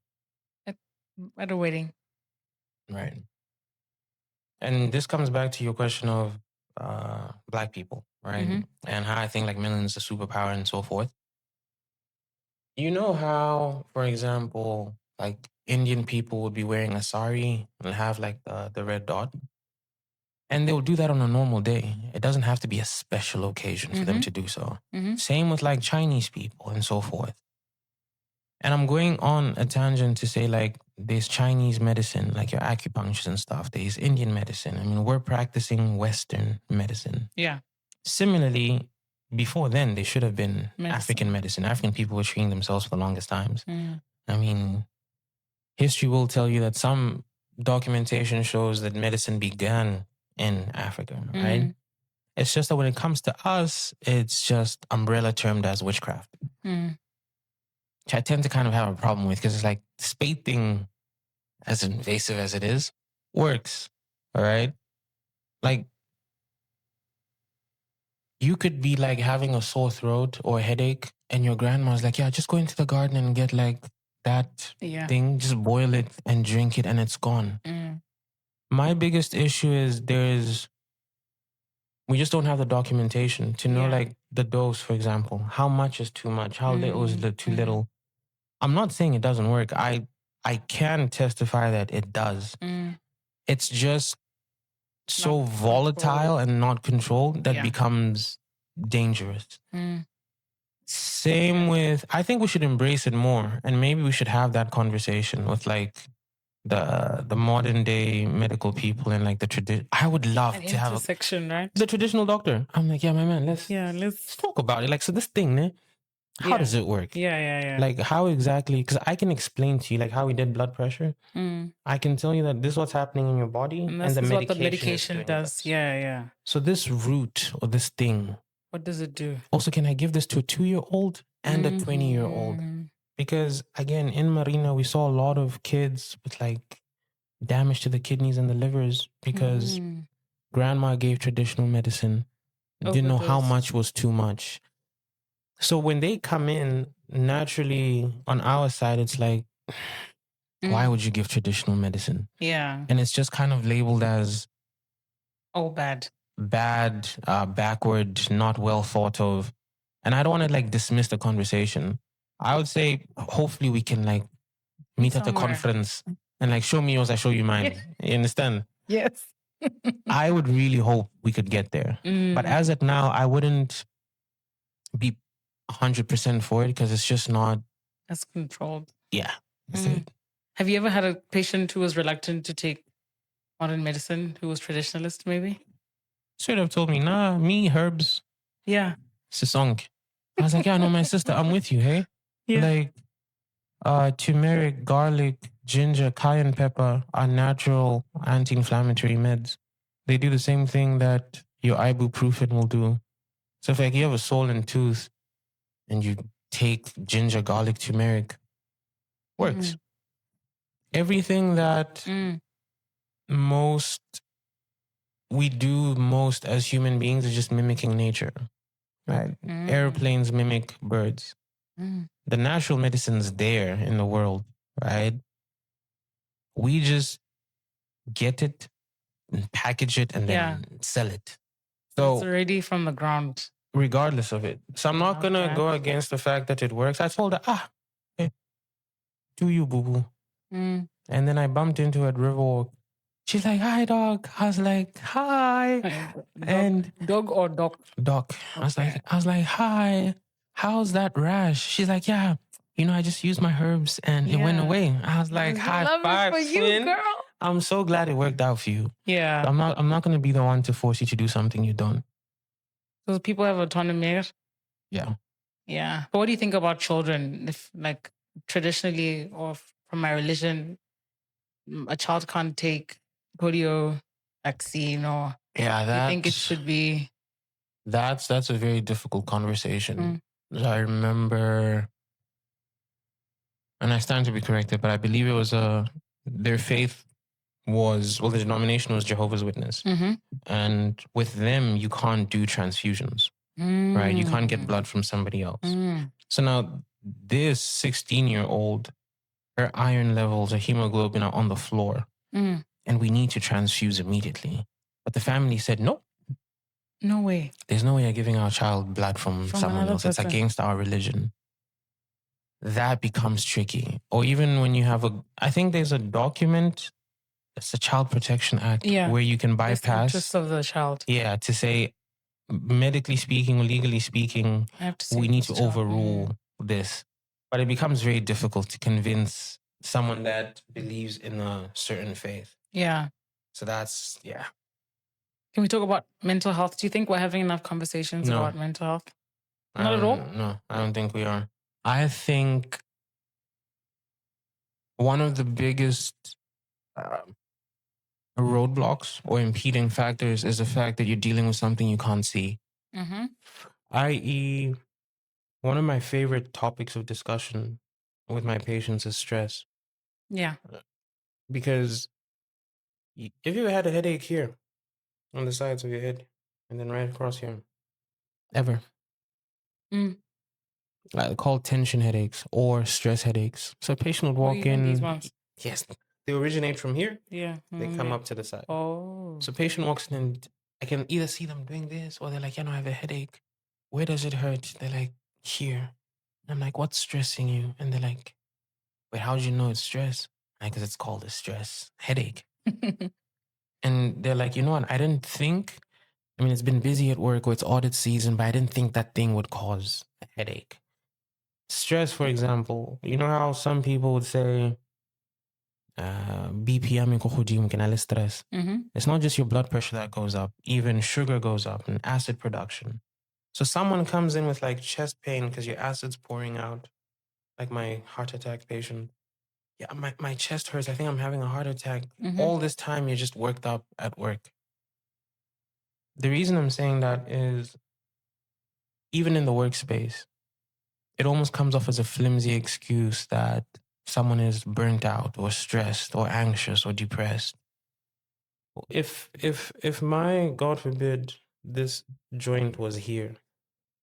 At a wedding. Right. And this comes back to your question of Black people, right? Mm-hmm. And how I think like melanin is a superpower and so forth. You know how, for example, like Indian people would be wearing a sari and have like the red dot? And they'll do that on a normal day. It doesn't have to be a special occasion for them to do so. Mm-hmm. Same with like Chinese people and so forth. And I'm going on a tangent to say like there's Chinese medicine, like your acupuncture and stuff. There's Indian medicine. I mean, we're practicing Western medicine. Yeah. Similarly, before then, they should have been African medicine. African people were treating themselves for the longest times. I mean, history will tell you that some documentation shows that medicine began in Africa, right? It's just that when it comes to us, it's just umbrella termed as witchcraft. Which I tend to kind of have a problem with because it's like the spade thing, as invasive as it is, works. All right. Like you could be like having a sore throat or a headache, and your grandma's like, yeah, just go into the garden and get like that thing, just boil it and drink it, and it's gone. My biggest issue is we just don't have the documentation to know like the dose, for example. How much is too much? How little is too little? I'm not saying it doesn't work. I can testify that it does. It's just so volatile and not controlled that becomes dangerous. Same with, I think we should embrace it more, and maybe we should have that conversation with like the modern day medical people and like the tradition. I would love to have right? The traditional doctor. I'm like, yeah, my man, let's talk about it. Like, so this thing, how does it work? Yeah. Like how exactly, because I can explain to you like how we did blood pressure. I can tell you that this is what's happening in your body and the what the medication does. Yeah. So this root or this thing, what does it do? Also, can I give this to a 2-year-old and a 20-year-old? Because again, in Marina, we saw a lot of kids with like damage to the kidneys and the livers because grandma gave traditional medicine, didn't know how much was too much. So when they come in, naturally on our side, it's like, why would you give traditional medicine? Yeah. And it's just kind of labeled as bad, backward, not well thought of. And I don't want to like dismiss the conversation. I would say hopefully we can like meet at a conference and like show me yours, I show you mine. You understand? Yes. I would really hope we could get there. But as of now, I wouldn't be 100% for it because it's just not as controlled. Yeah. Have you ever had a patient who was reluctant to take modern medicine, who was traditionalist maybe? Straight up told me, nah, me, herbs. Yeah. Sisonk. I was like, yeah, no, my sister, I'm with you, hey? Yeah. Like turmeric, garlic, ginger, cayenne pepper are natural anti-inflammatory meds. They do the same thing that your ibuprofen will do. So if like you have a swollen tooth and you take ginger, garlic, turmeric, works. Everything that we do most as human beings is just mimicking nature. Right? Airplanes mimic birds. The natural medicine's there in the world, right? We just get it and package it and then sell it. So it's already from the ground. Regardless of it. So I'm not going to go against the fact that it works. I told her, hey, do you, boo-boo? And then I bumped into her at Riverwalk. She's like, hi, dog. I was like, hi. And dog or doc? Doc. Okay. I was like, hi. How's that rash? She's like, yeah. I just used my herbs and it went away. I was like, high five, for you, girl. I'm so glad it worked out for you. Yeah. I'm not going to be the one to force you to do something you don't. So people have autonomy. Yeah. Yeah. But what do you think about children? If like traditionally or from my religion, a child can't take polio vaccine or you think it should be? That's a very difficult conversation. I remember, and I stand to be corrected, but I believe it was their faith was, well, the denomination was Jehovah's Witness. And with them, you can't do transfusions, right? You can't get blood from somebody else. So now this 16-year-old, her iron levels, her hemoglobin are on the floor. And we need to transfuse immediately. But the family said, no. No way. There's no way you're giving our child blood from someone else. It's against our religion. That becomes tricky. Or even when you have I think there's a document, it's the Child Protection Act, where you can bypass the interests of the child. Yeah, to say, medically speaking or legally speaking, we need to overrule this. But it becomes very difficult to convince someone that believes in a certain faith. Yeah. So that's, yeah. Can we talk about mental health? Do you think we're having enough conversations about mental health? Not at all? No, I don't think we are. I think one of the biggest roadblocks or impeding factors is the fact that you're dealing with something you can't see. I.e., one of my favorite topics of discussion with my patients is stress. Yeah. Because if you had a headache here on the sides of your head and then right across here, ever. Called tension headaches or stress headaches. So a patient would walk in. These ones? Yes. They originate from here. Yeah. They come up to the side. Oh. So patient walks in and I can either see them doing this or they're like, I have a headache. Where does it hurt? They're like, here. I'm like, what's stressing you? And they're like, wait, how did you know it's stress? Because it's called a stress headache. And they're like, you know what? I didn't think, it's been busy at work or it's audit season, but I didn't think that thing would cause a headache. Stress, for example, you know how some people would say, BPM can stress. It's not just your blood pressure that goes up, even sugar goes up and acid production. So someone comes in with like chest pain because your acid's pouring out, like my heart attack patient. Yeah, my chest hurts. I think I'm having a heart attack. All this time you're just worked up at work. The reason I'm saying that is even in the workspace, it almost comes off as a flimsy excuse that someone is burnt out or stressed or anxious or depressed. If my, God forbid, this joint was here,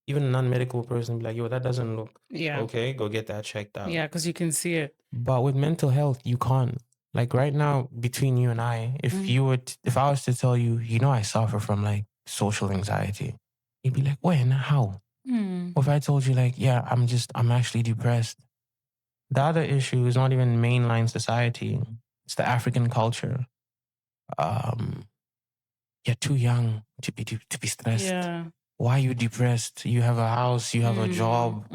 even a non-medical person would be like, yo, that doesn't look okay. Go get that checked out. Yeah, because you can see it. But with mental health, you can't. Like right now, between you and I, if I was to tell you, I suffer from like social anxiety, you'd be like, when? How? Or if I told you like, yeah, I'm actually depressed. The other issue is not even mainline society. It's the African culture. You're too young to be stressed. Yeah. Why are you depressed? You have a house, you have a job,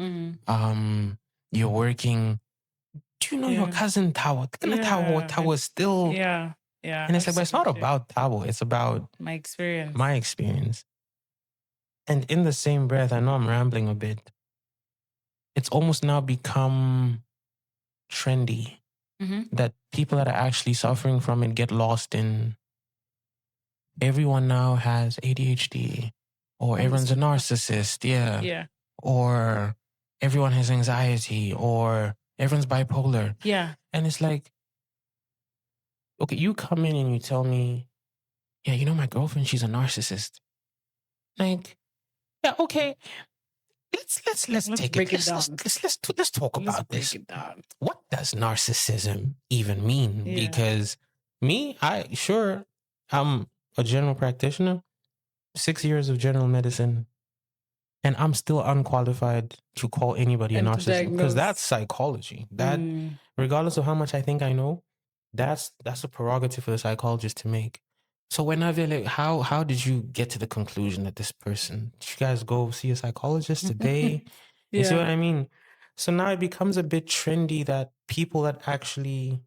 you're working. Do you know your cousin Tawo? Tawo is still. Yeah. Yeah. And it's like, but it's not about Tawo. It's about my experience. My experience. And in the same breath, I know I'm rambling a bit. It's almost now become trendy that people that are actually suffering from it get lost in. Everyone now has ADHD, or everyone's a narcissist. Yeah. Yeah. Or everyone has anxiety, or everyone's bipolar. Yeah. And it's like, okay, you come in and you tell me, yeah, my girlfriend, she's a narcissist. Like, yeah, okay. Let's break it down. Let's talk about this. What does narcissism even mean? Yeah. Because I'm a general practitioner, 6 years of general medicine, and I'm still unqualified to call anybody a narcissist because that's psychology. That, regardless of how much I think I know, that's a prerogative for the psychologist to make. So when I feel like, how did you get to the conclusion that this person? Did you guys go see a psychologist today? You see what I mean? So now it becomes a bit trendy that people that actually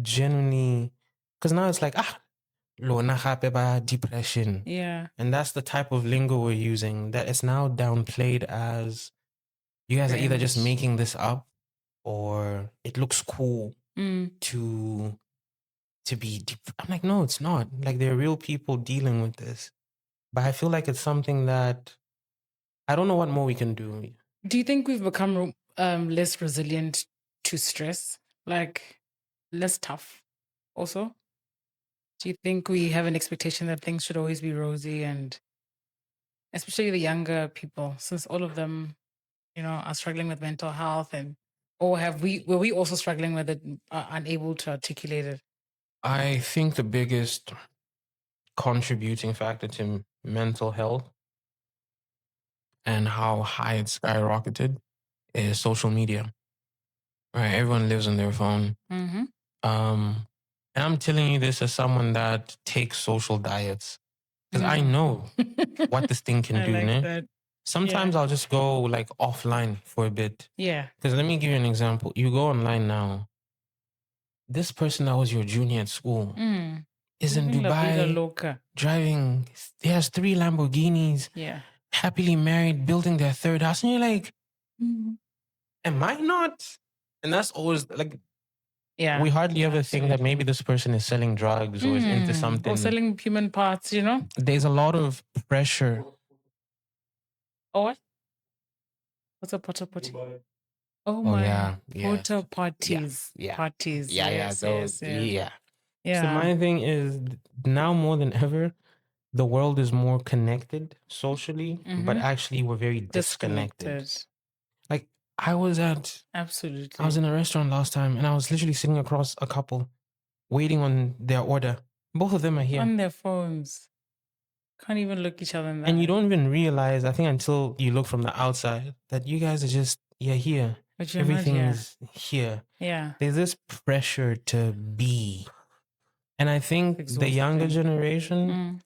genuinely Because now it's like, lona gape ba depression. Yeah. And that's the type of lingo we're using, that it's now downplayed as you guys are either just making this up or it looks cool to be deep. I'm like, no, it's not. Like, there are real people dealing with this. But I feel like it's something that I don't know what more we can do. Do you think we've become less resilient to stress? Like, less tough also? Do you think we have an expectation that things should always be rosy, and especially the younger people, since all of them, are struggling with mental health, or were we also struggling with it, unable to articulate it? I think the biggest contributing factor to mental health and how high it skyrocketed is social media. Right, everyone lives on their phone. Mm-hmm. And I'm telling you this as someone that takes social diets, because I know what this thing can I do. like that. Sometimes I'll just go like offline for a bit. Yeah. Because let me give you an example. You go online now. This person that was your junior at school is in Dubai, driving. He has 3 Lamborghinis. Yeah. Happily married, building their 3rd house, and you're like, am I not? And that's always like, we hardly ever think that maybe this person is selling drugs or is into something. Or selling human parts, There's a lot of pressure. Oh, what? What's a porta potty? Oh my. Porta potties. Yeah. Parties. Those. Yeah. So my thing is, now more than ever, the world is more connected socially, but actually we're very disconnected. Like, I was in a restaurant last time, and I was literally sitting across a couple waiting on their order. Both of them are here on their phones. Can't even look each other in the And you don't even realize, I think, until you look from the outside, that you guys are just, you're here. Everything's here. Yeah. There's this pressure to be. And I think the younger generation,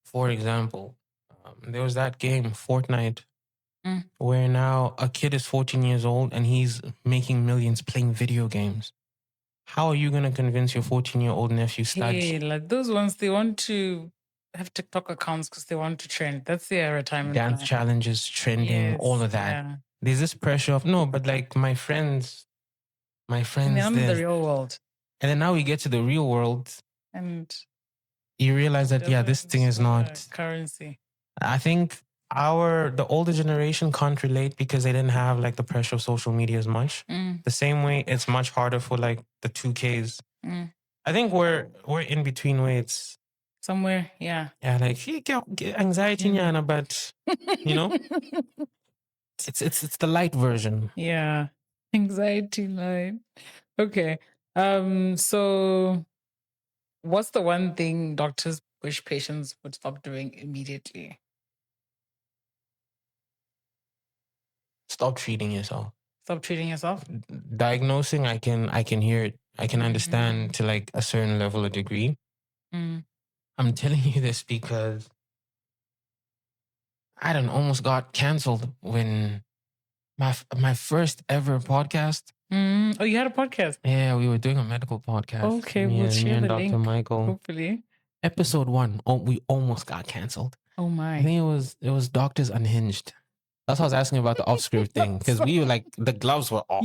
for example, there was that game, Fortnite, where now a kid is 14 years old and he's making millions playing video games. How are you going to convince your 14-year-old nephew study? Hey, like those ones, they want to have TikTok accounts because they want to trend. That's their retirement Dance plan. challenges, trending, all of that. Yeah. There's this pressure of, no, but like my friends, and they're in the real world. And then now we get to the real world. And you realize that, this thing is not currency. I think the older generation can't relate because they didn't have like the pressure of social media as much. The same way it's much harder for like the 2Ks. I think we're in between where it's somewhere, yeah. Yeah, like anxiety, but it's the light version. Yeah, anxiety light. Okay. So, what's the one thing doctors wish patients would stop doing immediately? Stop treating yourself. Stop treating yourself? Diagnosing, I can hear it. I can understand to like a certain level of degree. I'm telling you this because I almost got canceled when my first ever podcast. Oh, you had a podcast? Yeah, we were doing a medical podcast. Okay, we'll share the Dr. link. Michael. Hopefully. Episode 1, we almost got canceled. Oh my. I think it was Doctors Unhinged. That's what I was asking about the off-script thing, because we were like, the gloves were off.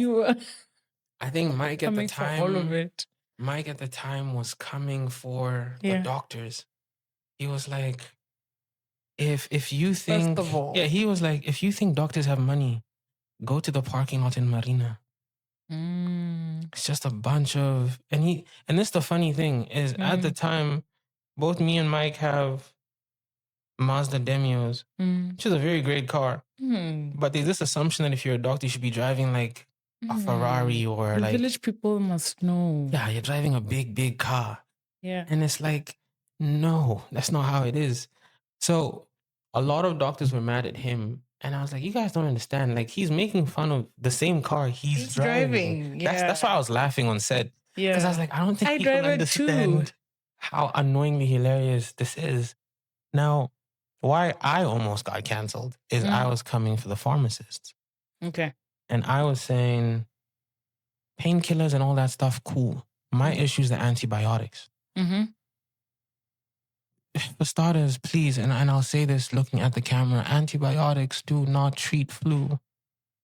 I think Mike at the time, all of it. Mike at the time was coming for the doctors. He was like, if you think, first of all, he was like, if you think doctors have money, go to the parking lot in Marina. It's just a bunch of, and this the funny thing is, at the time, both me and Mike have Mazda Demios, which is a very great car. But there's this assumption that if you're a doctor, you should be driving like a Ferrari or the village people must know. Yeah, you're driving a big car. Yeah. And it's like, no, that's not how it is. So a lot of doctors were mad at him. And I was like, you guys don't understand. Like, he's making fun of the same car he's driving. Yeah. That's why I was laughing on set. Yeah. Because I was like, I don't think people understand how annoyingly hilarious this is. Now, why I almost got canceled is I was coming for the pharmacists. Okay. And I was saying, painkillers and all that stuff, cool. My issue is the antibiotics. Mm-hmm. For starters, please, and I'll say this looking at the camera, antibiotics do not treat flu.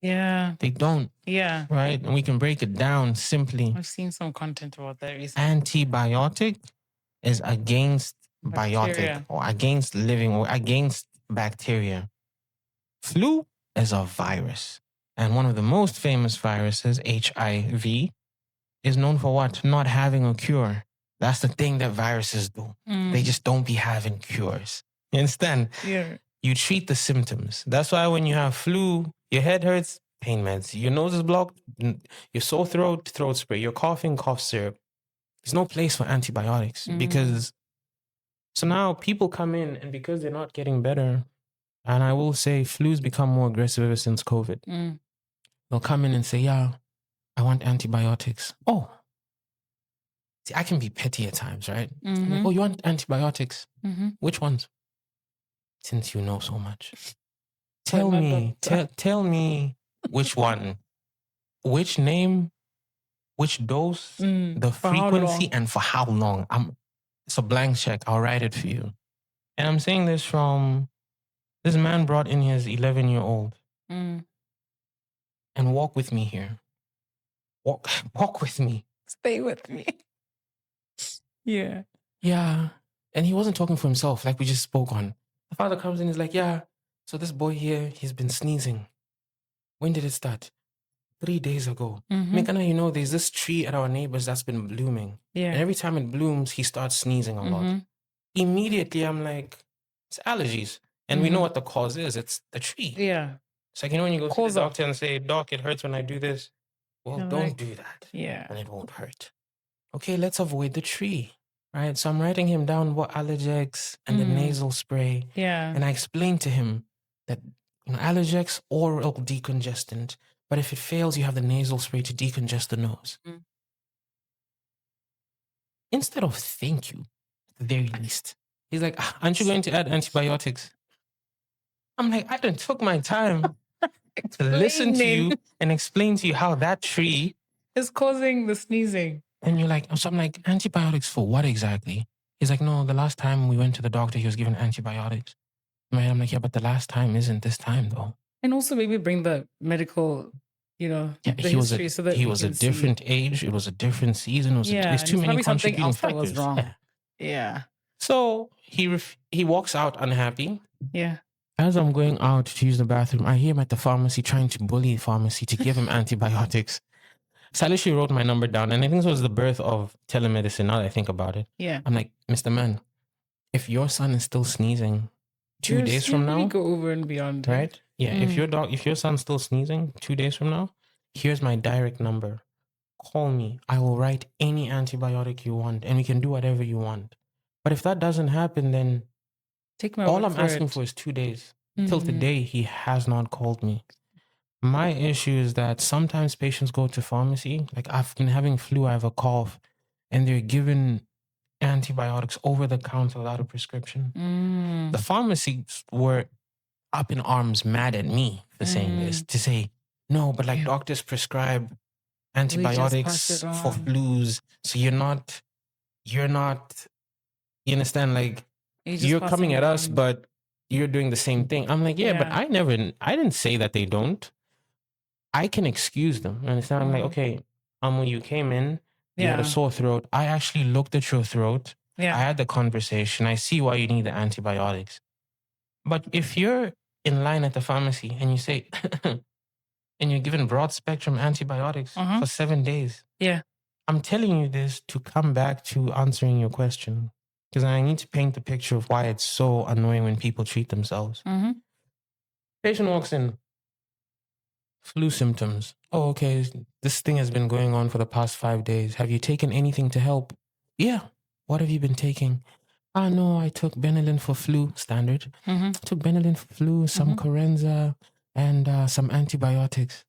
Yeah. They don't. Yeah. Right? And we can break it down simply. I've seen some content about that recently. Antibiotic is against biotic or against living or against bacteria. Flu is a virus. And one of the most famous viruses, HIV, is known for what? Not having a cure. That's the thing that viruses do. They just don't be having cures. You understand? Yeah. You treat the symptoms. That's why when you have flu, your head hurts, pain meds. Your nose is blocked, your sore throat, throat spray. You're coughing, cough syrup. There's no place for antibiotics because so now people come in and because they're not getting better, and I will say flu's become more aggressive ever since COVID. They'll come in and say, yeah, I want antibiotics. Oh, see, I can be petty at times, right? Like, oh, you want antibiotics? Which ones? Since you know so much. Tell me which one, which name, which dose, the frequency, and for how long. It's a blank check. I'll write it for you. And I'm saying this from this man brought in his 11-year-old and walk with me here. Walk with me. Stay with me. Yeah. Yeah. And he wasn't talking for himself like we just spoke on. The father comes in and is like, yeah, so this boy here, he's been sneezing. When did it start? 3 days ago. Mekana, you know, there's this tree at our neighbors that's been blooming. Yeah. And every time it blooms, he starts sneezing a lot. Immediately, I'm like, it's allergies. And we know what the cause is. It's the tree. Yeah. It's like, you know, when you go to the doctor and say, doc, it hurts when I do this. Well, don't do that. Yeah. And it won't hurt. Okay, let's avoid the tree. Right? So I'm writing him down what Allergex and the nasal spray. Yeah. And I explained to him that, you know, Allergex, oral decongestant. But if it fails, you have the nasal spray to decongest the nose. Instead of thank you, at the very least, he's like, aren't you going to add antibiotics? I'm like, I done took my time to listen to you and explain to you how that tree is causing the sneezing. And you're like, so I'm like, antibiotics for what exactly? He's like, no, the last time we went to the doctor, he was given antibiotics. I'm like, yeah, but the last time isn't this time though. And also maybe bring the medical, you know, yeah, the he was history so that he was a different age. It was a different season. There's too many contributing factors. Was wrong. Yeah. So he walks out unhappy. Yeah. As I'm going out to use the bathroom, I hear him at the pharmacy trying to bully the pharmacy to give him antibiotics. So I literally wrote my number down, and I think this was the birth of telemedicine. Now that I think about it, yeah, I'm like, Mr. Man, if your son is still sneezing 2 days from now, go over and beyond, right? Yeah, if your son's still sneezing 2 days from now, here's my direct number. Call me. I will write any antibiotic you want, and we can do whatever you want. But if that doesn't happen, then all I'm asking for is 2 days. Till today, he has not called me. My issue is that sometimes patients go to pharmacy, like I've been having flu, I have a cough, and they're given antibiotics over the counter without a prescription. The pharmacies were up in arms mad at me for saying this, to say, no, but like doctors prescribe antibiotics for flus, so you're not, you understand, like you're coming at us, but you're doing the same thing. I'm like, yeah, but I didn't say that they don't. I can excuse them. Understand? I'm like, okay, you came in, you had a sore throat. I actually looked at your throat. Yeah. I had the conversation. I see why you need the antibiotics. But if you're in line at the pharmacy and you say, and you're given broad spectrum antibiotics for 7 days. Yeah. I'm telling you this to come back to answering your question. Because I need to paint the picture of why it's so annoying when people treat themselves. Patient walks in. Flu symptoms. Oh, okay. This thing has been going on for the past 5 days. Have you taken anything to help? Yeah. What have you been taking? No, I took Benylin for flu, standard. I took Benylin for flu, some Corenza, and some antibiotics.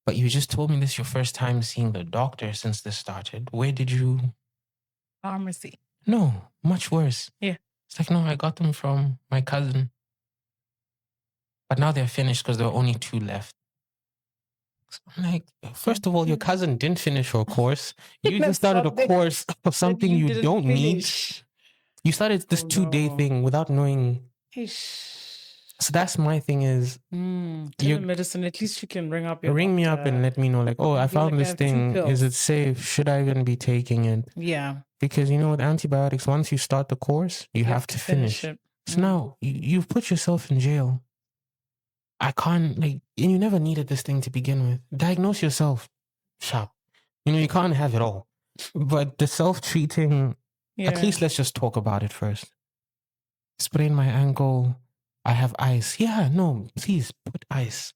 But you just told me this is your first time seeing the doctor since this started. Where did you? Pharmacy. No, much worse. Yeah. It's like, no, I got them from my cousin. But now they're finished because there are only 2 left. I'm like, first of all, your cousin didn't finish her course. You just That's started a something course of something that you didn't don't need. finish. You started this Oh, 2-day no. thing without knowing. Ish. So that's my thing is, Telemedicine, at least you can ring up your ring me up doctor and let me know, like, oh, I and be found like, this have 2 thing. Is it pills. safe? Should I even be taking it? Yeah. Because, you know, with antibiotics, once you start the course, you have to finish. it. So now you've put yourself in jail. I can't, like, and you never needed this thing to begin with. Diagnose yourself. Sharp. You know, you can't have it all. But the self-treating, at least let's just talk about it first. Sprain my ankle. I have ice. Yeah, no, please put ice.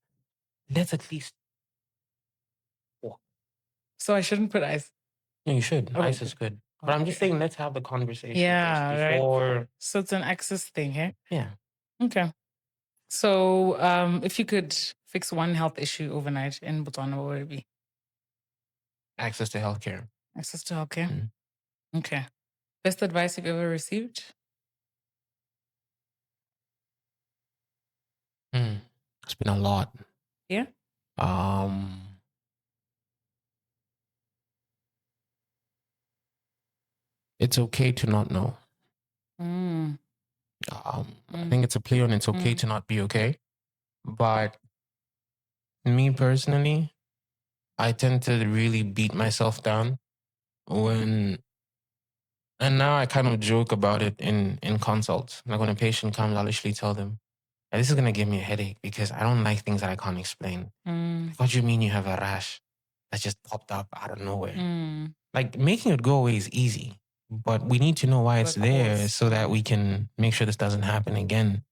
Let's at least. So I shouldn't put ice. No, you should. Oh, ice is good. But I'm just saying, let's have the conversation Yeah, first before. right. So it's an access thing, eh? Yeah. Okay. So if you could fix one health issue overnight in Botswana, what would it be? Access to healthcare. Access to healthcare? Okay. Best advice you've ever received? It's been a lot. Yeah. It's okay to not know. I think it's a play on it's okay to not be okay. But me personally, I tend to really beat myself down when, and now I kind of joke about it in consults. Like when a patient comes, I'll literally tell them, this is going to give me a headache because I don't like things that I can't explain. What do you mean you have a rash that just popped up out of nowhere? Like making it go away is easy, but we need to know why it's there so that we can make sure this doesn't happen again.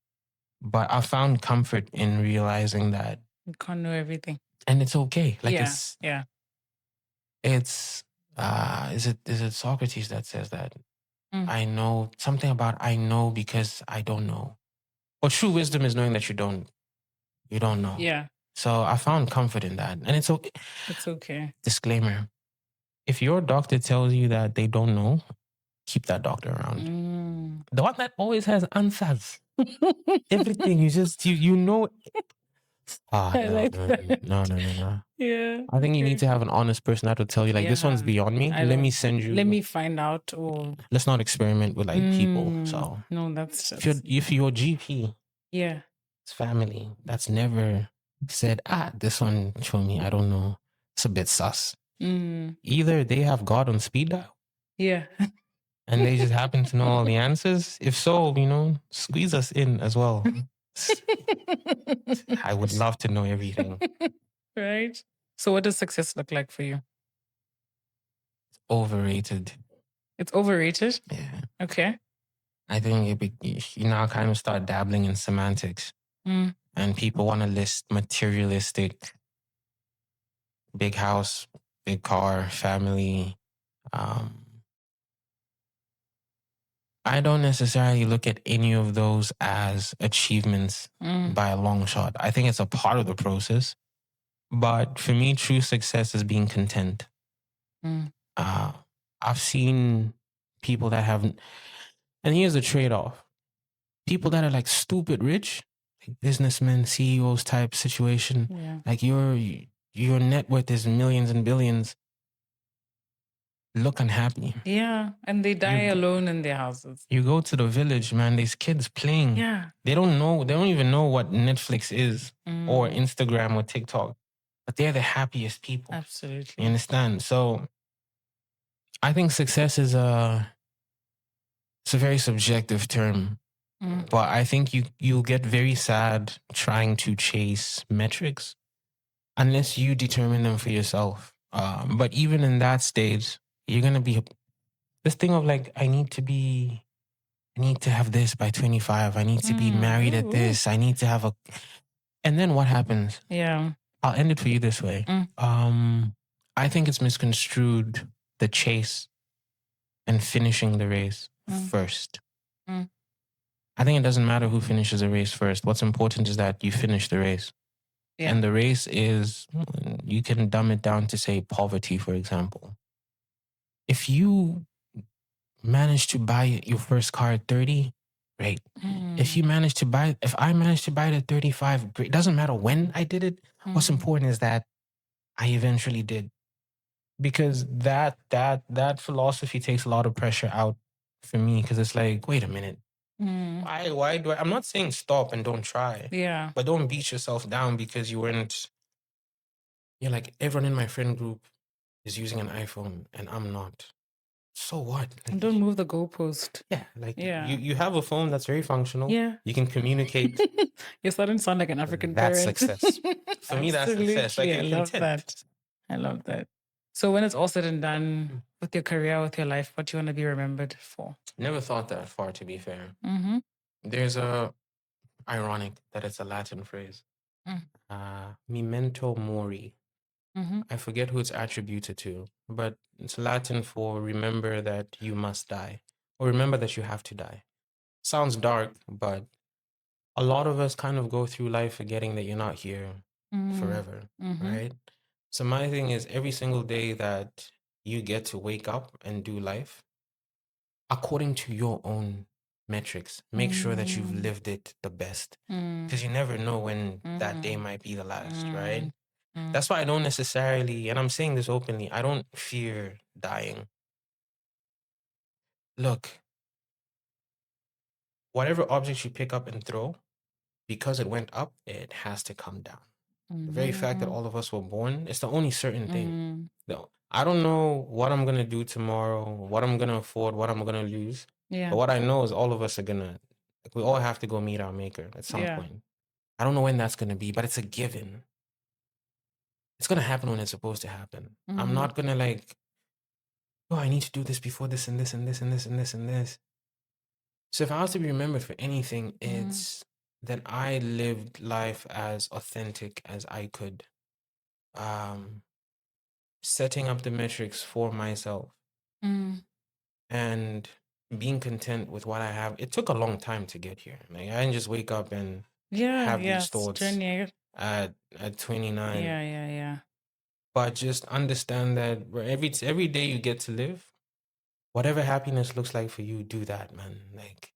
But I found comfort in realizing that you can't know everything. And it's okay. Like it's is it Socrates that says that? I know something about I know because I don't know. But true wisdom is knowing that you don't know. Yeah. So I found comfort in that. And it's okay. It's okay. Disclaimer. If your doctor tells you that they don't know, keep that doctor around. The one that always has answers. Everything. You know. No. Yeah. I think you need to have an honest person that will tell you, like, this one's beyond me. Let me send you. Let me find out. Or let's not experiment with like people. So no, that's if your GP, it's family that's never said, this one show me, I don't know, it's a bit sus. Either they have God on speed dial. Yeah. And they just happen to know all the answers. If so, squeeze us in as well. I would love to know everything. Right. So what does success look like for you? It's overrated. It's overrated? Yeah. Okay. I think you now kind of start dabbling in semantics. And people want to list materialistic, big house, big car, family. I don't necessarily look at any of those as achievements by a long shot. I think it's a part of the process. But for me, true success is being content. I've seen people that have, and here's the trade-off. People that are like stupid rich, like businessmen, CEOs type situation, like your net worth is millions and billions, look unhappy. Yeah, and they die alone in their houses. You go to the village, man, there's kids playing. Yeah. They don't even know what Netflix is or Instagram or TikTok, but they're the happiest people. Absolutely. You understand? So I think success is it's a very subjective term, but I think you'll get very sad trying to chase metrics unless you determine them for yourself. But even in that stage, you're going to be this thing of like, I need to have this by 25. I need to be married at this. I need to have and then what happens? Yeah. I'll end it for you this way. I think it's misconstrued the chase and finishing the race first. I think it doesn't matter who finishes the race first. What's important is that you finish the race. Yeah. And the race is, you can dumb it down to say poverty, for example. If you manage to buy your first car at 30, great. If I managed to buy it at 35, great. It doesn't matter when I did it. What's important is that I eventually did. Because that philosophy takes a lot of pressure out for me. Because it's like, wait a minute. Why do I'm not saying stop and don't try. Yeah. But don't beat yourself down because you weren't. You're like, everyone in my friend group is using an iPhone and I'm not. So what? Like, And don't move the goalpost. Yeah. Like Yeah. you have a phone that's very functional. Yeah. You can communicate. You're starting to sound like an African That's parent. success. For me, that's success. Like, I love that. I love that. So when it's all said and done with your career, with your life, what do you want to be remembered for? Never thought that far, to be fair. Mm-hmm. There's ironic that it's a Latin phrase. Memento mori. Mm-hmm. I forget who it's attributed to, but it's Latin for remember that you must die, or remember that you have to die. Sounds dark, but a lot of us kind of go through life forgetting that you're not here forever, right? So my thing is, every single day that you get to wake up and do life according to your own metrics, make sure that you've lived it the best, because you never know when that day might be the last, right? That's why I don't necessarily, and I'm saying this openly, I don't fear dying. Look, whatever object you pick up and throw, because it went up, it has to come down. The very fact that all of us were born, it's the only certain thing. No, I don't know what I'm going to do tomorrow, what I'm going to afford, what I'm going to lose. Yeah. But what I know is all of us are going to, we all have to go meet our maker at some point. I don't know when that's going to be, but it's a given. It's going to happen when it's supposed to happen. I'm not going to like, oh, I need to do this before this and this and this and this and this and this. So if I was to be remembered for anything, it's that I lived life as authentic as I could. Setting up the metrics for myself and being content with what I have. It took a long time to get here. Like, I didn't just wake up and have these thoughts at 29. Yeah. But just understand that every day you get to live, whatever happiness looks like for you, do that, man. Like,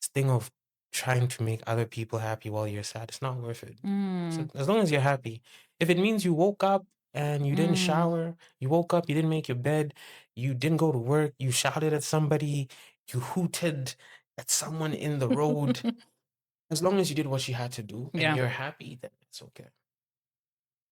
this thing of trying to make other people happy while you're sad, it's not worth it. So as long as you're happy. If it means you woke up and you didn't shower, you woke up, you didn't make your bed, you didn't go to work, you shouted at somebody, you hooted at someone in the road, as long as you did what you had to do and you're happy, then it's okay.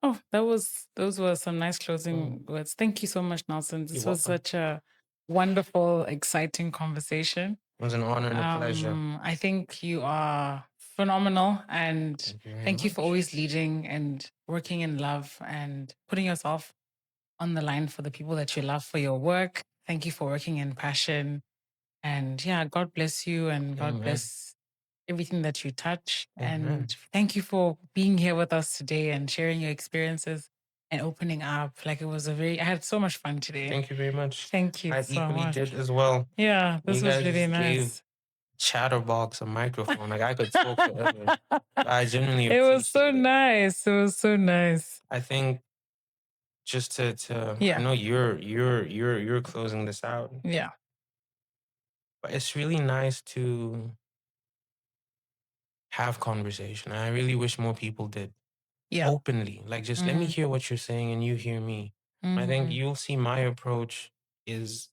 Oh, those were some nice closing words. Thank you so much, Nelson. This was such a wonderful, exciting conversation. It was an honor and a pleasure. I think you are phenomenal, and thank you for always leading and working in love and putting yourself on the line for the people that you love, for your work. Thank you for working in passion. And yeah, God bless you, and God bless everything that you touch. And thank you for being here with us today and sharing your experiences and opening up. Like, I had so much fun today. Thank you very much. Thank you so much. I equally did as well. Yeah, this was really nice. Chatterbox a microphone. Like, I could talk forever. I genuinely it was so nice. It was so nice. I think just to I know you're closing this out. Yeah. But it's really nice to have conversation. I really wish more people did. Yeah. Openly. Like, just let me hear what you're saying and you hear me. I think you'll see my approach is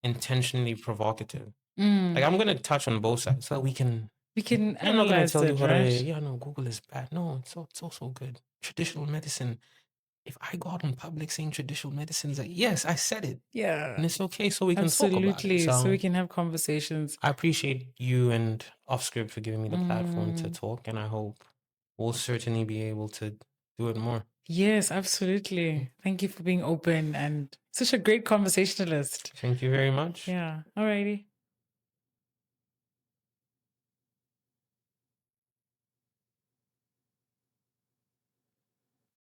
intentionally provocative. Like, I'm gonna touch on both sides so that we can I'm not gonna tell you what Google is bad. No, it's also good. Traditional medicine. If I go out in public saying traditional medicine, is like, yes, I said it. Yeah. And it's okay, so we can talk about it. So we can have conversations. I appreciate you and Offscript for giving me the platform to talk, and I hope we'll certainly be able to do it more. Yes, absolutely. Thank you for being open and such a great conversationalist. Thank you very much. Yeah. Alrighty.